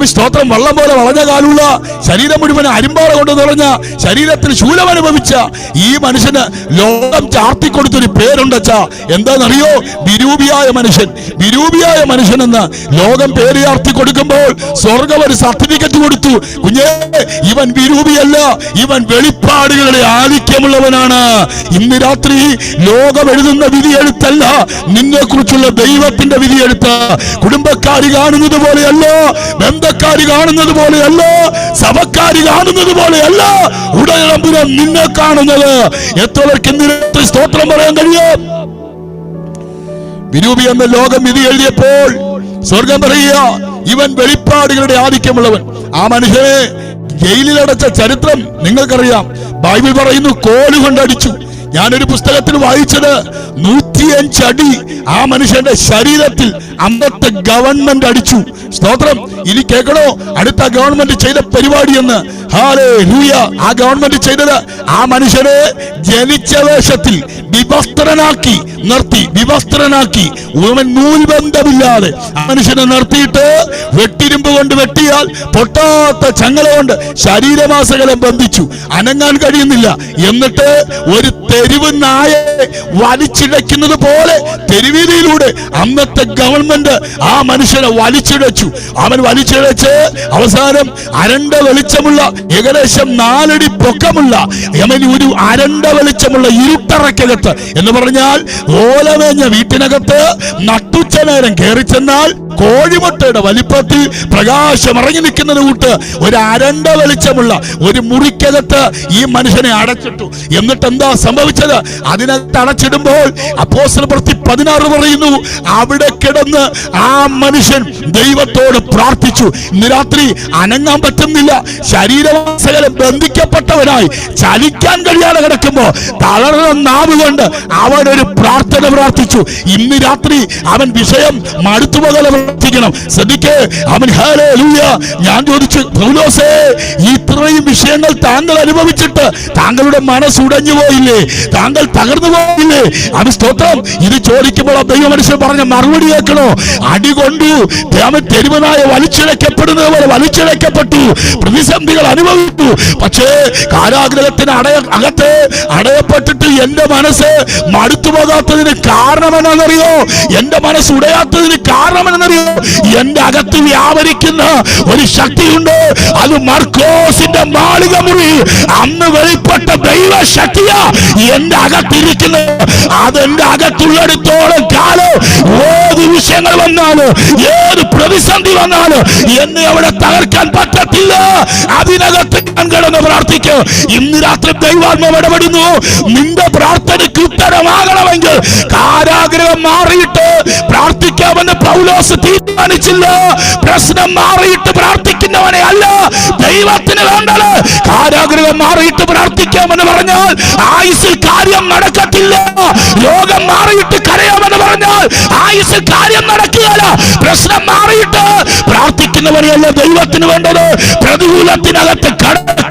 സ്തോത്രം വള്ളം പോലെ വളഞ്ഞ കാലുള്ള ശരീരം മുഴുവൻ അരിമ്പാറ കൊണ്ട് നിറഞ്ഞ ശരീരത്തിൽ ശൂലം അനുഭവിച്ച ഈ മനുഷ്യന് ലോകം ചാർത്തിക്കൊടുത്തൊരു പേരുണ്ടച്ചാ. എന്താണെന്നറിയോ? വിരൂപിയായ മനുഷ്യൻ. വിരൂപിയായ മനുഷ്യൻ എന്ന് ലോകം പേര് ചാർത്തി കൊടുക്കുമ്പോൾ സ്വർഗം ഒരു സർട്ടിഫിക്കറ്റ് കൊടുത്തു. കുഞ്ഞേ, ഇവൻ വിരൂപിയല്ല, ഇവൻ വെളിപ്പാടുകളുടെ ആധിക്യമുള്ളവനാണ്. ഇന്ന് രാത്രി ലോകം എഴുതുന്ന വിധിയെഴുത്തല്ല നിന്നെ കുറിച്ചുള്ള ദൈവത്തിന്റെ വിധിയെഴുത്ത്. കുടുംബക്കാരി കാണുന്നത് പോലെയല്ല, ബന്ധക്കാരി കാണുന്നത് പോലെയല്ല, സഭക്കാരി കാണുന്നത് പോലെയല്ല ഉടയതമ്പുരാൻ നിന്നെ കാണുന്നത്. എത്രവർക്ക് ഇന്ന് സ്തോത്രം പറയാൻ കഴിയും? വിരൂപി എന്ന ലോകം വിധി എഴുതിയപ്പോൾ സ്വർഗം പറയുക, ഇവൻ വെളിപ്പാടുകളുടെ ആധിക്യമുള്ളവൻ. ആ മനുഷ്യനെ ജയിലിലടച്ച ചരിത്രം നിങ്ങൾക്കറിയാം. ബൈബിൾ പറയുന്നു കോലുകൊണ്ടടിച്ചു. ഞാനൊരു പുസ്തകത്തിൽ വായിച്ചത് 105 അടി ആ മനുഷ്യന്റെ ശരീരത്തിൽ അന്നത്തെ ഗവൺമെന്റ് അടിച്ചു. സ്തോത്രം. ഇനി കേൾക്കണോ അടുത്ത ഗവൺമെന്റ് ചെയ്ത പരിപാടി എന്ന്? ഹല്ലേലൂയ. ആ ഗവൺമെന്റ് ചെയ്തത് ആ മനുഷ്യനെ ജനിച്ച വേഷത്തിൽ വിവസ്ത്രനാക്കി നിർത്തി. വിവസ്ത്രനാക്കി നൂൽബന്ധമില്ലാതെ ആ മനുഷ്യനെ നിർത്തിയിട്ട് വെട്ടിരുമ്പ് കൊണ്ട് വെട്ടിയാൽ പൊട്ടാത്ത ചങ്ങല കൊണ്ട് ശരീരമാസകലം ബന്ധിച്ചു. അനങ്ങാൻ കഴിയുന്നില്ല. എന്നിട്ട് ഒരു തെരുവ് നായെ വലിച്ചിഴയ്ക്കുന്നത് പോലെ തെരുവീതിയിലൂടെ അന്നത്തെ ഗവൺമെന്റ് ആ മനുഷ്യനെ വലിച്ചിഴച്ചു. അവൻ വലിച്ചിഴച്ച് അവസാനം അരണ്ട വെളിച്ചമുള്ള ഏകദേശം 4 അടി പൊക്കമുള്ള ഒരു അരണ്ട വെളിച്ചമുള്ള ഇരുട്ടറക്കകത്ത് എന്ന് പറഞ്ഞാൽ ഓലമേഞ്ഞ വീട്ടിനകത്ത് നട്ടുച്ച നേരം കയറി ചെന്നാൽ കോഴിമുട്ടയുടെ വലിപ്പത്തിൽ പ്രകാശം ഇറങ്ങി നിൽക്കുന്നത് കൂട്ട് ഒരു അരണ്ട വെളിച്ചമുള്ള ഒരു മുറിക്കകത്ത് ഈ മനുഷ്യനെ അടച്ചിട്ടു. എന്നിട്ട് എന്താ സംഭവിച്ചത്? അതിനകത്ത് അടച്ചിടുമ്പോൾ അപ്പോസ്തലപ്രവൃത്തി 16 പറയുന്നു, അവിടെ കിടന്ന് ആ മനുഷ്യൻ ദൈവത്തോട് പ്രാർത്ഥിച്ചു. ഇന്ന് രാത്രി അനങ്ങാൻ പറ്റുന്നില്ല, ശരീരവാസകലം ബന്ധിക്കപ്പെട്ടവനായി ചലിക്കാൻ കഴിയാതെ കിടക്കുമ്പോ തളർന്ന നാവ് കൊണ്ട് അവൻ ഒരു പ്രാർത്ഥന പ്രാർത്ഥിച്ചു. ഇന്ന് രാത്രി അവൻ വിഷയം മടുത്തുപോകലെ പ്രാർത്ഥിക്കണം. ശ്രദ്ധിക്കേ, അവൻ ഹല്ലേലൂയ. ഞാൻ ചോദിച്ചു, പൗലോസേ, ഇത്രയും വിഷയങ്ങൾ താങ്കൾ അനുഭവിച്ചിട്ട് താങ്കളുടെ മനസ്സ് ഉടഞ്ഞു പോയില്ലേ? താങ്കൾ തകർന്നു പോയില്ലേ? അവൻ സ്തോത്രം. ഇത് ചോദിക്കുമ്പോൾ ദൈവ മനുഷ്യൻ പറഞ്ഞ മറുപടി കേൾക്കണോ? അടികൊണ്ടു അവൻ തെരുവനായ വലിച്ചിഴക്കപ്പെടുന്നത് പോലെ വലിച്ചിഴക്കപ്പെട്ടു, പ്രതിസന്ധികൾ അനുഭവിച്ചു. പക്ഷേ കാരാഗ്രഹത്തിന് അകത്ത് അടയപ്പെട്ടിട്ട് എന്റെ മനസ്സ് മടുത്തു പോകാത്തതിന് കാരണമെന്നറിയോ? എന്റെ മനസ്സ് ഉടയാത്തതിന് കാരണമെന്നറിയോ? എന്റെ അകത്ത് വ്യാപരിക്കുന്ന ഒരു ശക്തിയുണ്ട്. അത് മർക്കോസിന്റെ മാളിക മുറി അന്ന് വെളിപ്പെട്ട ദൈവ ശക്തിയാ എന്റെ അകത്തിരിക്കുന്നത്. അതെന്റെ അകത്തുള്ളിടത്തോളം കാലം ഏത് വിഷയങ്ങൾ വന്നാലും ഏത് പ്രതിസന്ധി വന്നാലും എന്നെ അവിടെ തകർക്കാൻ പറ്റത്തില്ല. അതിനകത്ത് ഞാൻ കിടന്ന് പ്രാർത്ഥിക്കും. ഇന്ന് രാത്രി ദൈവാത്മാവ് ഇടപെടുന്നു. നിന്റെ പ്രാർത്ഥനയ്ക്ക് ഉത്തരമാകണമെങ്കിൽ കാരാഗ്രഹം മാറിയിട്ട് പ്രാർത്ഥിക്കാമെന്ന് പൗലോസ് തീരുമാനിച്ചില്ല. പ്രശ്നം മാറിയിട്ട് പ്രാർത്ഥിക്കുന്നവനെ അല്ല ദൈവത്തിന് വേണ്ടത്. കാരാഗ്രഹം മാറിയിട്ട് പ്രാർത്ഥിക്കാമെന്ന് പറഞ്ഞാൽ ആയുസ്സിൽ കാര്യം നടക്കത്തില്ല. രോഗം മാറിയിട്ട് കരയാമെന്ന് പറഞ്ഞാൽ ആയുസ്സിൽ കാര്യം നടക്കുകയല്ല. പ്രശ്നം മാറിയിട്ട് പ്രാർത്ഥിക്കുന്നവനെയല്ല ദൈവത്തിന് വേണ്ടത്. പ്രതികൂലത്തിനകത്ത്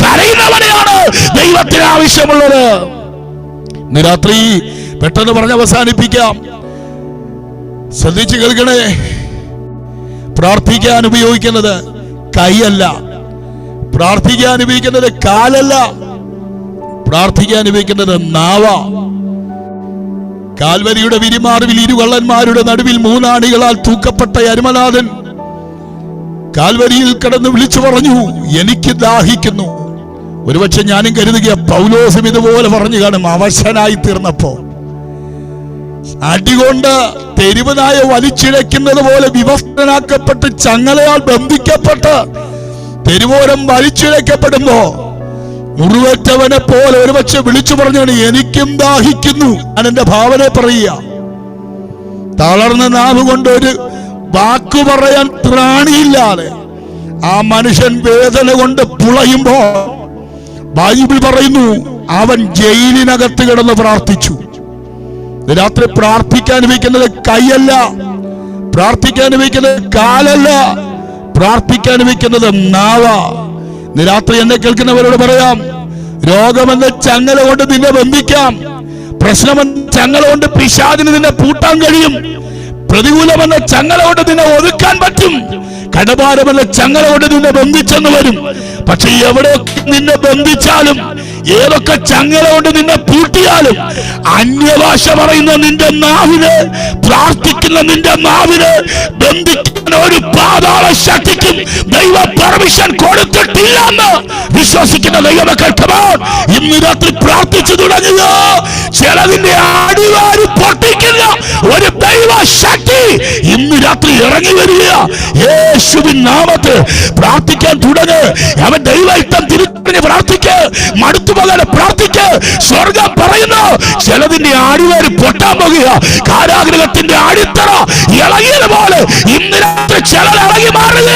കരയുന്നവനെയാണ് ദൈവത്തിന് ആവശ്യമുള്ളത്. ഇന്ന് രാത്രി പെട്ടെന്ന് പറഞ്ഞ് അവസാനിപ്പിക്കാം. ശ്രദ്ധിച്ചു കേൾക്കണേ. പ്രാർത്ഥിക്കാൻ ഉപയോഗിക്കുന്നത് കൈയല്ല, പ്രാർത്ഥിക്കാൻ ഉപയോഗിക്കുന്നത് കാലല്ല, പ്രാർത്ഥിക്കാൻ ഉപയോഗിക്കുന്നത് നാവ. കാൽവരിയുടെ വിരിമാറിവിൽ 2 കള്ളന്മാരുടെ നടുവിൽ 3 ആണികളാൽ തൂക്കപ്പെട്ട യരമനാഥൻ കാൽവരിയിൽ കിടന്ന് വിളിച്ചു പറഞ്ഞു, എനിക്ക് ദാഹിക്കുന്നു. ഒരുപക്ഷെ ഞാനും കരുതുക പൗലോസും ഇതുപോലെ പറഞ്ഞു കാണും. അവശനായി തീർന്നപ്പോ അടികൊണ്ട് തെരുവനായ വലിച്ചിഴയ്ക്കുന്നത് പോലെ വിവസ്ത്രനാക്കപ്പെട്ട് ചങ്ങലയാൽ ബന്ധിക്കപ്പെട്ട് തെരുവോരം വലിച്ചിഴക്കപ്പെടുമ്പോ മുറിവേറ്റവനെ പോലെ ഒരുപക്ഷെ വിളിച്ചു പറഞ്ഞാണ്, എനിക്കും ദാഹിക്കുന്നു. ഞാൻ എന്റെ ഭാവന പറയുക. തളർന്ന നാവ് കൊണ്ട് ഒരു വാക്കു പറയാൻ ത്രാണിയില്ലാതെ ആ മനുഷ്യൻ വേദന കൊണ്ട് പുളയുമ്പോ ബൈബിൾ പറയുന്നു അവൻ ജയിലിനകത്ത് കിടന്ന് പ്രാർത്ഥിച്ചു. രാത്രി പ്രാർത്ഥിക്കാൻ വയ്ക്കുന്നത് കൈയല്ല, പ്രാർത്ഥിക്കാൻ വെക്കുന്നത് കാലല്ല, പ്രാർത്ഥിക്കാൻ വെക്കുന്നത് നാവ. ഇന്ന് രാത്രി എന്നെ കേൾക്കുന്നവരോട് പറയാം, രോഗമെന്ന ചങ്ങല കൊണ്ട് നിന്നെ ബന്ധിക്കാം, പ്രശ്നമെന്ന ചങ്ങല കൊണ്ട് പിശാചിന് നിന്നെ പൂട്ടാൻ കഴിയും, പ്രതികൂലമെന്ന ചങ്ങല കൊണ്ട് നിന്നെ ഒതുക്കാൻ പറ്റും, കടഭാരമെന്ന ചങ്ങല കൊണ്ട് നിന്നെ ബന്ധിച്ചെന്ന് വരും. പക്ഷെ എവിടെയൊക്കെ നിന്നെ ബന്ധിച്ചാലും, ഏതൊക്കെ ചങ്ങല കൊണ്ട് നിന്നെ പൂട്ടിയാലും, അന്യഭാഷ പറയുന്ന നിന്റെ നാവിന്, പ്രാർത്ഥിക്കുന്ന നിന്റെ നാവിന് ബന്ധിക്കുന്ന ഒരു പാതാള ശക്തിക്കും ദൈവ പെർമിഷൻ കൊടുത്തിട്ടില്ലെന്ന് വിശ്വസിക്കുന്ന ദൈവമക്കൾ ഇന്ന് രാത്രി പ്രാർത്ഥിച്ചു തുടങ്ങുക. ചിലതിന്റെ അടിവാരി പൊട്ടിക്കുന്ന ഒരു ദൈവ ശക്തി ഇന്ന് രാത്രി ഇറങ്ങി വരിക. യേശുവിൻ നാമത്തിൽ പ്രാർത്ഥിക്കാൻ തുടങ്ങ്. അവൻ ദൈവ ഇഷ്ടം തിരിച്ചറിഞ്ഞ് പ്രാർത്ഥിക്ക്, മടുത്തുപോകാതെ പ്രാർത്ഥിക്ക്. സ്വർഗം പറയുന്നു, ചിലതിന്റെ അടിവാരി പൊട്ടാൻ പോകുക. കാരാഗ്രഹത്തിന്റെ അടിത്തറ ഇളകിയതുപോലെ ഇന്ന് രാത്രി ചിലർ ഇളകി മാറുക.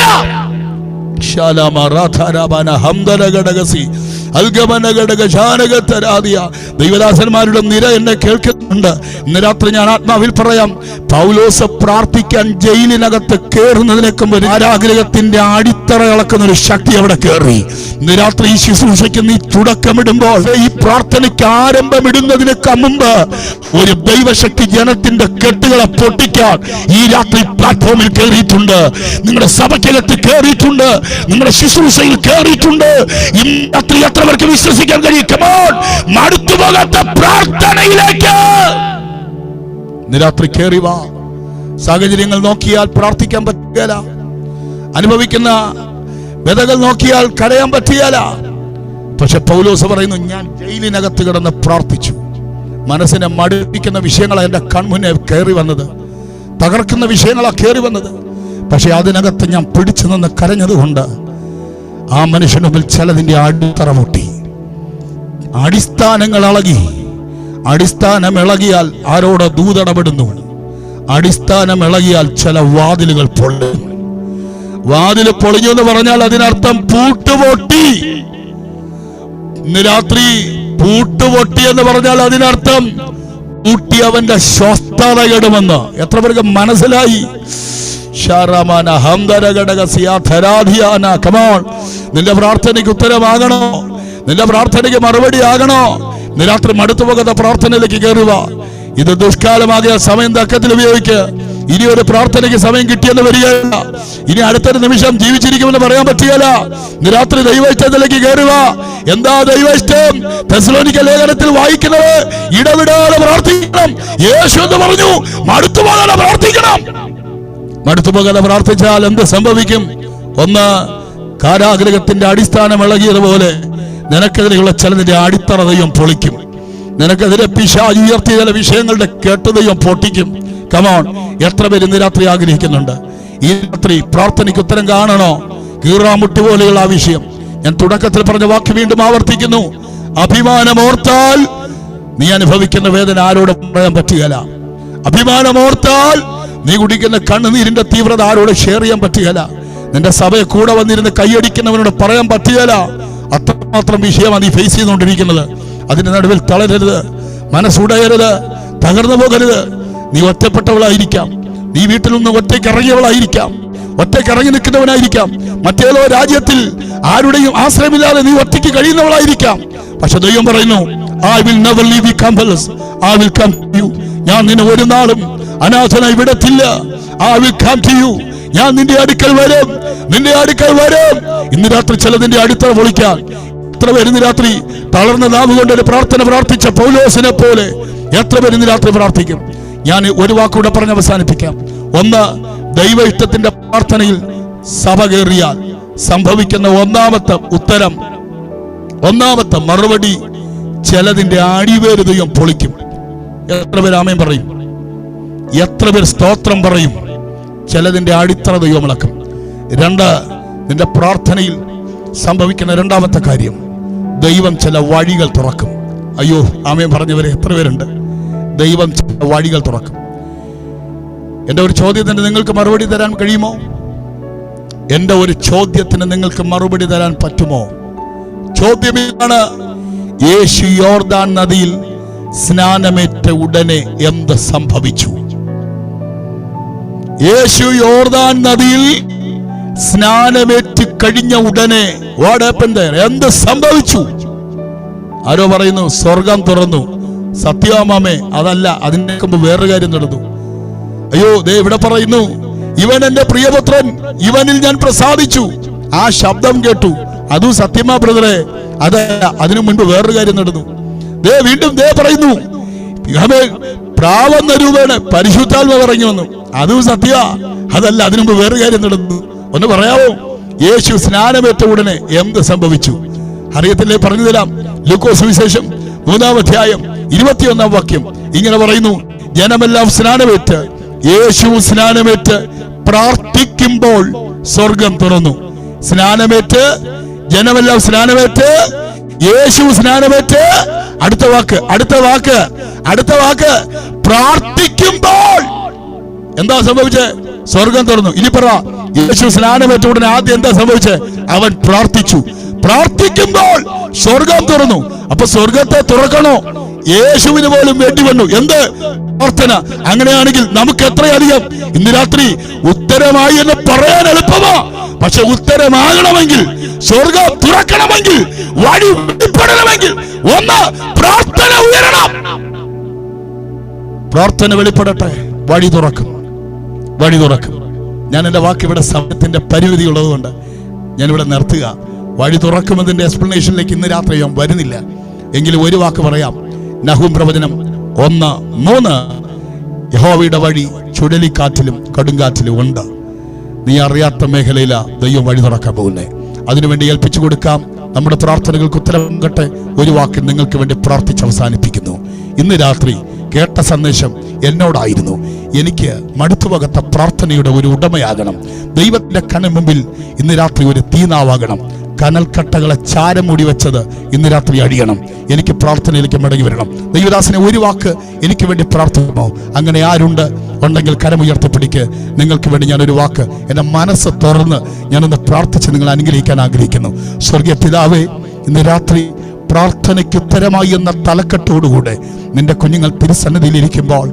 ദൈവദാസന്മാരുടെ നിര എന്നെ കേൾക്കുന്നുണ്ട്. ഇന്ന് രാത്രി ഞാൻ ആത്മാവിൽ പറയാം, പൗലോസ് പ്രാർത്ഥിക്കാൻ ജയിലിനകത്ത് കയറുന്നതിനേക്കും ഒരു കാരാഗ്രഹത്തിന്റെ അടിത്തറ ഇളക്കുന്ന ഒരു ശക്തി അവിടെ കയറി. ഇന്ന് രാത്രി ഈ ശുശ്രൂഷയ്ക്ക് നീ തുടക്കമിടുമ്പോൾ, ഈ പ്രാർത്ഥനയ്ക്ക് ആരംഭമിടുന്നതിനൊക്കെ മുമ്പ് ഒരു ദൈവശക്തി ജനത്തിന്റെ കെട്ടുകളെ പൊട്ടിക്കാൻ ഈ രാത്രി പ്ലാറ്റ്ഫോമിൽ കയറിയിട്ടുണ്ട്. നിങ്ങളുടെ സഭയ്ക്കകത്ത് കയറിയിട്ടുണ്ട്, നിങ്ങളുടെ ശുശ്രൂഷയിൽ കയറിയിട്ടുണ്ട്. ഇന്ന് രാത്രി എത്ര പേർക്ക് വിശ്വസിക്കാൻ കഴിയും? മടുത്തുപോകാത്ത പ്രാർത്ഥനയിലേക്ക് രാത്രി കയറി വാ. സാഹചര്യങ്ങൾ നോക്കിയാൽ പ്രാർത്ഥിക്കാൻ പറ്റുകയില്ല, അനുഭവിക്കുന്ന വ്യതകൾ നോക്കിയാൽ കരയാൻ പറ്റുകയില്ല. പക്ഷെ പൗലോസ് പറയുന്നു, ഞാൻ ജയിലിനകത്ത് കിടന്ന് പ്രാർത്ഥിച്ചു. മനസ്സിനെ മടുപ്പിക്കുന്ന വിഷയങ്ങളാണ് എൻ്റെ കൺമുന്നേ കയറി വന്നത്, തകർക്കുന്ന വിഷയങ്ങളാണ് കയറി വന്നത്. പക്ഷെ അതിനകത്ത് ഞാൻ പിടിച്ചു നിന്ന് കരഞ്ഞതുകൊണ്ട് ആ മനുഷ്യന് മുമ്പിൽ ചിലതിൻ്റെ അടിത്തറ പൊട്ടി, അടിസ്ഥാനങ്ങൾ ഇളകി. അടിസ്ഥാനം ഇളകിയാൽ ആരോട് ദൂതടപെടുന്നു? അടിസ്ഥാനം ഇളകിയാൽ ചില വാതിലുകൾ പൊള്ളും. വാതിൽ പൊളിഞ്ഞു എന്ന് പറഞ്ഞാൽ അതിനർത്ഥം പൂട്ടുപൊട്ടി. ഇന്ന് രാത്രി പൂട്ടുപൊട്ടി എന്ന് പറഞ്ഞാൽ അതിനർത്ഥം പൂട്ടി അവന്റെ സ്വസ്ഥത കെടുമെന്ന്. എത്ര പേർക്ക് മനസ്സിലായി? നിന്റെ പ്രാർത്ഥനയ്ക്ക് ഉത്തരമാകണോ? നിന്റെ പ്രാർത്ഥനയ്ക്ക് മറുപടി ആകണോ? ഇന്ന് രാത്രി മടുത്തു പോകുന്ന പ്രാർത്ഥനയിലേക്ക് കയറുക. ഇത് ദുഷ്കാലമാകിയ സമയം തക്കത്തിൽ ഉപയോഗിക്കുക. ഇനി ഒരു പ്രാർത്ഥനയ്ക്ക് സമയം കിട്ടിയെന്ന് വരികയില്ല. ഇനി അടുത്തൊരു നിമിഷം ജീവിച്ചിരിക്കുമെന്ന് പറയാൻ പറ്റുകയില്ല. ഇന്ന് രാത്രി ദൈവയിഷ്ടത്തിലേക്ക് കയറുക. എന്താ ദൈവയിഷ്ടം? തെസ്സലോനിക്ക ലേഖനത്തിൽ വായിക്കുന്നത്, ഇടവിടാതെ പ്രാർത്ഥിക്കണം. യേശു എന്ന് പറഞ്ഞു, മടുത്തുപോകാതെ പ്രാർത്ഥിക്കണം. മടുത്തുപോകാതെ പ്രാർത്ഥിച്ചാൽ എന്ത് സംഭവിക്കും? ഒന്ന്, കാരാഗ്രഹത്തിന്റെ അടിസ്ഥാനം ഇളകിയതുപോലെ നിനക്കെതിരെയുള്ള ചിലതിന്റെ അടിത്തറ ദൈവം പൊളിക്കും. നിനക്കെതിരെ പിശാച് ഉയർത്തിയ ചില വിഷയങ്ങളുടെ കേട്ട് ദൈവം പൊട്ടിക്കും. കമോൺ, എത്ര പേര് ഇന്ന് രാത്രി ആഗ്രഹിക്കുന്നുണ്ട് ഈ രാത്രി പ്രാർത്ഥനയ്ക്ക് ഉത്തരം കാണണോ? കീറാമുട്ടി പോലെയുള്ള ആ വിഷയം ഞാൻ തുടക്കത്തിൽ പറഞ്ഞ വാക്ക് വീണ്ടും ആവർത്തിക്കുന്നു. അഭിമാനമോർത്താൽ നീ അനുഭവിക്കുന്ന വേദന ആരോട് പറയാൻ പറ്റുകയില്ല. അഭിമാനമോർത്താൽ നീ കുടിക്കുന്ന കണ്ണുനീരിന്റെ തീവ്രത ആരോട് ഷെയർ ചെയ്യാൻ പറ്റുകയില്ല. നിന്റെ സഭയെ കൂടെ വന്നിരുന്ന് കൈയടിക്കുന്നവനോട് പറയാൻ പറ്റുകയില്ല. അത്രമാത്രം വിഷയമാണ് നീ ഫേസ് ചെയ്തുകൊണ്ടിരിക്കുന്നത്. അതിന്റെ നടുവിൽ തളരരുത്, മനസ്സുടയരുത്, തകർന്നു പോകരുത്. നീ ഒറ്റപ്പെട്ടവളായിരിക്കാം, നീ വീട്ടിൽ നിന്ന് ഒറ്റയ്ക്ക് ഇറങ്ങിയവളായിരിക്കാം, ഒറ്റയ്ക്ക് ഇറങ്ങി നിൽക്കുന്നവനായിരിക്കാം, മറ്റേതോ രാജ്യത്തിൽ ആരുടെയും ആശ്രയമില്ലാതെ നീ ഒറ്റയ്ക്ക് കഴിയുന്നവളായിരിക്കാം. പക്ഷെ ദൈവം പറയുന്നു, I will never leave you comfortless. I will come to you. ഞാൻ നിന്നെ ഒരു നാളും അനാഥനായി വിടത്തില്ല. I will come to you. ഞാൻ നിന്റെ അടുക്കൽ വരും, നിന്റെ അടുക്കൽ വരും. ഇന്ന് രാത്രി ചിലതിന്റെ അടിത്തറ പൊളിക്കാൻ എത്ര പേര് ഇന്ന് രാത്രി തളർന്ന നാവ് കൊണ്ട് ഒരു പ്രാർത്ഥന പ്രാർത്ഥിച്ച പൗലോസിനെ പോലെ എത്ര പേര് ഇന്ന് രാത്രി പ്രാർത്ഥിക്കും? ഞാൻ ഒരു വാക്കൂടെ പറഞ്ഞ് അവസാനിപ്പിക്കാം. ഒന്ന്, ദൈവ ഇഷ്ടത്തിന്റെ പ്രാർത്ഥനയിൽ സഭ കയറിയാൽ സംഭവിക്കുന്ന ഒന്നാമത്തെ ഉത്തരം, ഒന്നാമത്തെ മറുപടി, ചിലതിന്റെ അടിവേര് ദൈവം പൊളിക്കും. എത്ര പേര് ആമേൻ പറയും? എത്ര പേർ സ്തോത്രം പറയും? ചിലതിന്റെ അടിത്തറ ദൈവം ഇളക്കും. രണ്ട്, നിന്റെ പ്രാർത്ഥനയിൽ സംഭവിക്കുന്ന രണ്ടാമത്തെ കാര്യം, ദൈവം ചില വഴികൾ തുറക്കും. അയ്യോ, ആമേൻ പറഞ്ഞവരെ എത്ര പേരുണ്ട്? ദൈവം ചില വഴികൾ തുറക്കും. എൻ്റെ ഒരു ചോദ്യത്തിന് നിങ്ങൾക്ക് മറുപടി തരാൻ കഴിയുമോ? എൻ്റെ ഒരു ചോദ്യത്തിന് നിങ്ങൾക്ക് മറുപടി തരാൻ പറ്റുമോ? ചോദ്യം ഇതാണ്, യേശു യോർദാൻ നദിയിൽ സ്നാനമേറ്റ ഉടനെ എന്ത് സംഭവിച്ചു? യേശു യോർദാൻ നദിയിൽ സ്നാനമേറ്റ് കഴിഞ്ഞ ഉടനെ വാട്ട് ഹാപ്പൻഡ് ദേർ? എന്ത് സംഭവിച്ചു? ആരോ പറയുന്നു സ്വർഗം തുറന്നു. സത്യമാമേ, അതല്ല, അതിന്റെ മുമ്പ് വേറൊരു കാര്യം നടന്നു. അയ്യോ, ദേ ഇവിടെ പറയുന്നു, ഇവൻ എന്റെ പ്രിയപുത്രൻ, ഇവനിൽ ഞാൻ പ്രസാദിച്ചു. ആ ശബ്ദം കേട്ടു. അതും സത്യമാ ബ്രദറെ? അതല്ല, അതിനു മുൻപ് വേറൊരു കാര്യം നടന്നു. ദേ വീണ്ടും ദേ പറയുന്നു, പ്രാവെന്ന രൂപേണ പരിശുദ്ധാത്മ ഇറങ്ങി വന്നു. അതും സത്യ. അതല്ല, അതിനു മുമ്പ് വേറൊരു കാര്യം നടന്നു. ഒന്ന് പറയാവോ? യേശു സ്നാനമേറ്റ ഉടനെ എന്ത് സംഭവിച്ചു? അറിയത്തില്ലേ? പറഞ്ഞു തരാം. ലൂക്കോസ് സുവിശേഷം 3-ാം അധ്യായം 21-ാം വാക്യം ഇങ്ങനെ പറയുന്നു, ജനമെല്ലാം സ്നാനമേറ്റ്, യേശു സ്നാനമേറ്റ് പ്രാർത്ഥിക്കുമ്പോൾ സ്വർഗം തുറന്നു. സ്നാനമേറ്റ്, ജനമെല്ലാം സ്നാനമേറ്റ്, യേശു സ്നാനമേറ്റ്, അടുത്ത വാക്ക് പ്രാർത്ഥിക്കുമ്പോൾ എന്താ സംഭവിച്ചത്? സ്വർഗം തുറന്നു. ഇനി പറ, യേശു സ്നാനമേറ്റ ഉടനെ ആദ്യം എന്താ സംഭവിച്ചത്? അവൻ പ്രാർത്ഥിച്ചു. പ്രാർത്ഥിക്കുമ്പോൾ സ്വർഗം തുറന്നു. അപ്പൊ സ്വർഗത്തെ തുറക്കണോ? യേശുവിന് പോലും വേണ്ടി വന്നു. എന്ത്? പ്രാർത്ഥന. അങ്ങനെയാണെങ്കിൽ നമുക്ക് എത്രയധികം ഇന്ന് രാത്രി ഉത്തരമായി എന്ന് പറയാൻ എളുപ്പമാ. പക്ഷെ ഉത്തരമാകണമെങ്കിൽ, സ്വർഗം തുറക്കണമെങ്കിൽ, വഴി വെളിപ്പെടണമെങ്കിൽ ഒന്ന് പ്രാർത്ഥന ഉയരണം. പ്രാർത്ഥന വെളിപ്പെടട്ടെ, വഴി തുറക്കും. ഞാൻ എന്റെ വാക്ക് ഇവിടെ സമയത്തിന്റെ പരിമിതി ഉള്ളതുകൊണ്ട് ഞാനിവിടെ നിർത്തുക. വഴി തുറക്കുമെന്നതിന്റെ എക്സ്പ്ലനേഷനിലേക്ക് ഇന്ന് രാത്രി ഞാൻ വരുന്നില്ല. എങ്കിലും ഒരു വാക്ക് പറയാം. നഹൂം പ്രവചനം 1:3, യഹോവയുടെ വഴി ചുഴലിക്കാറ്റിലും കൊടുങ്കാറ്റിലും ഉണ്ട്. നീ അറിയാത്ത മേഖലയിലാ ദൈവം വഴി തുറക്കാൻ പോകുന്നേ. അതിനുവേണ്ടി ഏൽപ്പിച്ചു കൊടുക്കാം. നമ്മുടെ പ്രാർത്ഥനകൾക്ക് ഉത്തരം കട്ടെ. ഒരു വാക്ക് നിങ്ങൾക്ക് വേണ്ടി പ്രാർത്ഥിച്ച് അവസാനിപ്പിക്കുന്നു. ഇന്ന് രാത്രി കേട്ട സന്ദേശം എന്നോടായിരുന്നു. എനിക്ക് മടുത്തുപകത്ത പ്രാർത്ഥനയുടെ ഒരു ഉടമയാകണം. ദൈവത്തിന്റെ കണ്ണിന് ഇന്ന് രാത്രി ഒരു തീനാവാകണം. കനൽക്കട്ടകളെ ചാരം മൂടി വെച്ചത് ഇന്ന് രാത്രി അടിയണം. എനിക്ക് പ്രാർത്ഥനയിലേക്ക് മടങ്ങി വരണം. ദൈവദാസനെ ഒരു വാക്ക് എനിക്ക് വേണ്ടി പ്രാർത്ഥിക്കുമോ? അങ്ങനെ ആരുണ്ട്? ഉണ്ടെങ്കിൽ കരമുയർത്തിപ്പിടിക്ക്. നിങ്ങൾക്ക് വേണ്ടി ഞാനൊരു വാക്ക്, എൻ്റെ മനസ്സ് തുറന്ന് ഞാനൊന്ന് പ്രാർത്ഥിച്ച് നിങ്ങൾ അനുഗ്രഹിക്കാൻ ആഗ്രഹിക്കുന്നു. സ്വർഗീയ പിതാവേ, ഇന്ന് രാത്രി പ്രാർത്ഥനയ്ക്ക് ഉത്തരമായി എന്ന തലക്കെട്ടോടുകൂടെ നിന്റെ കുഞ്ഞുങ്ങൾ തിരുസന്നിധിയിലിരിക്കുമ്പോൾ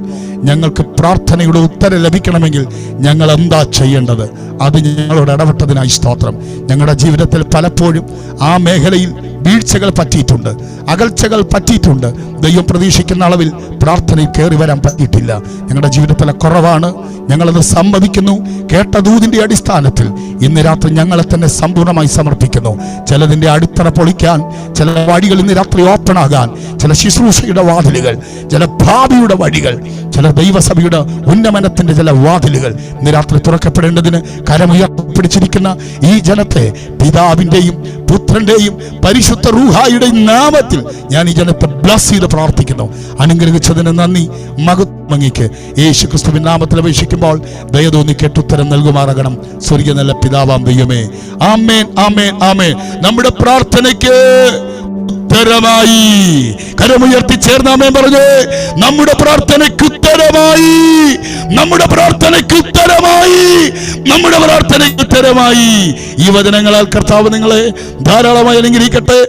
ഞങ്ങൾക്ക് പ്രാർത്ഥനയുടെ ഉത്തരം ലഭിക്കണമെങ്കിൽ ഞങ്ങൾ എന്താ ചെയ്യേണ്ടത്? അത് ഞങ്ങളോട് ഇടപെട്ടതിനായി സ്തോത്രം. ഞങ്ങളുടെ ജീവിതത്തിൽ പലപ്പോഴും ആ മേഖലയിൽ വീഴ്ചകൾ പറ്റിയിട്ടുണ്ട്, അകൽച്ചകൾ പറ്റിയിട്ടുണ്ട്. ദൈവം പ്രതീക്ഷിക്കുന്ന അളവിൽ പ്രാർത്ഥനയിൽ കയറി വരാൻ പറ്റിയിട്ടില്ല. ഞങ്ങളുടെ ജീവിതത്തിലെ കുറവാണ്, ഞങ്ങളത് സമ്മതിക്കുന്നു. കേട്ട ദൂതിന്റെ അടിസ്ഥാനത്തിൽ ഇന്ന് രാത്രി ഞങ്ങളെ തന്നെ സമ്പൂർണ്ണമായി സമർപ്പിക്കുന്നു. ചിലതിൻ്റെ അടിത്തറ പൊളിക്കാൻ, ചില വഴികൾ ഇന്ന് രാത്രി ഓപ്പൺ ആകാൻ, ചില ശുശ്രൂഷയുടെ വാതിലുകൾ, ചില ഭാവിയുടെ വഴികൾ, ചില ദൈവസഭയുടെ ഉന്നമനത്തിന്റെ ചില വാതിലുകൾ ഇന്ന് രാത്രി തുറക്കപ്പെടേണ്ടതിന് കരമുയർത്തിപ്പിടിച്ചിരിക്കുന്ന ഈ ജനത്തെ പിതാവിൻ്റെയും പുത്രന്റെയും പരിശുദ്ധ റൂഹായുടെയും നാമത്തിൽ ഞാൻ ഈ ജനത്തെ ബ്ലസ് ചെയ്ത് പ്രാർത്ഥിക്കുന്നു. അനുഗ്രഹിച്ചതിന് നന്ദി. മഹത്വമങ്ങിക്ക് യേശു ക്രിസ്തുവിൻ നാമത്തിൽ അപേക്ഷിക്കുമ്പോൾ ദയതോന്നി കേട്ടുത്തരം നൽകുമാറാകണം. സ്വർഗീയ നല്ല പിതാവാം ദൈവമേ, ആമേൻ, ആമേൻ, ആമേൻ. നമ്മുടെ പ്രാർത്ഥനയ്ക്ക് ഉത്തരമായി. കരമുയർത്തി ചേർന്നാമേ പറഞ്ഞേ, നമ്മുടെ പ്രാർത്ഥനയ്ക്ക് ഉത്തരമായി, നമ്മുടെ പ്രാർത്ഥനയ്ക്ക് ഉത്തരമായി, നമ്മുടെ പ്രാർത്ഥനയ്ക്ക് ഉത്തരമായി. ഈ വചനങ്ങളാൽ കർത്താവ് നിങ്ങളെ ധാരാളമായി അനുഗ്രഹിക്കട്ടെ.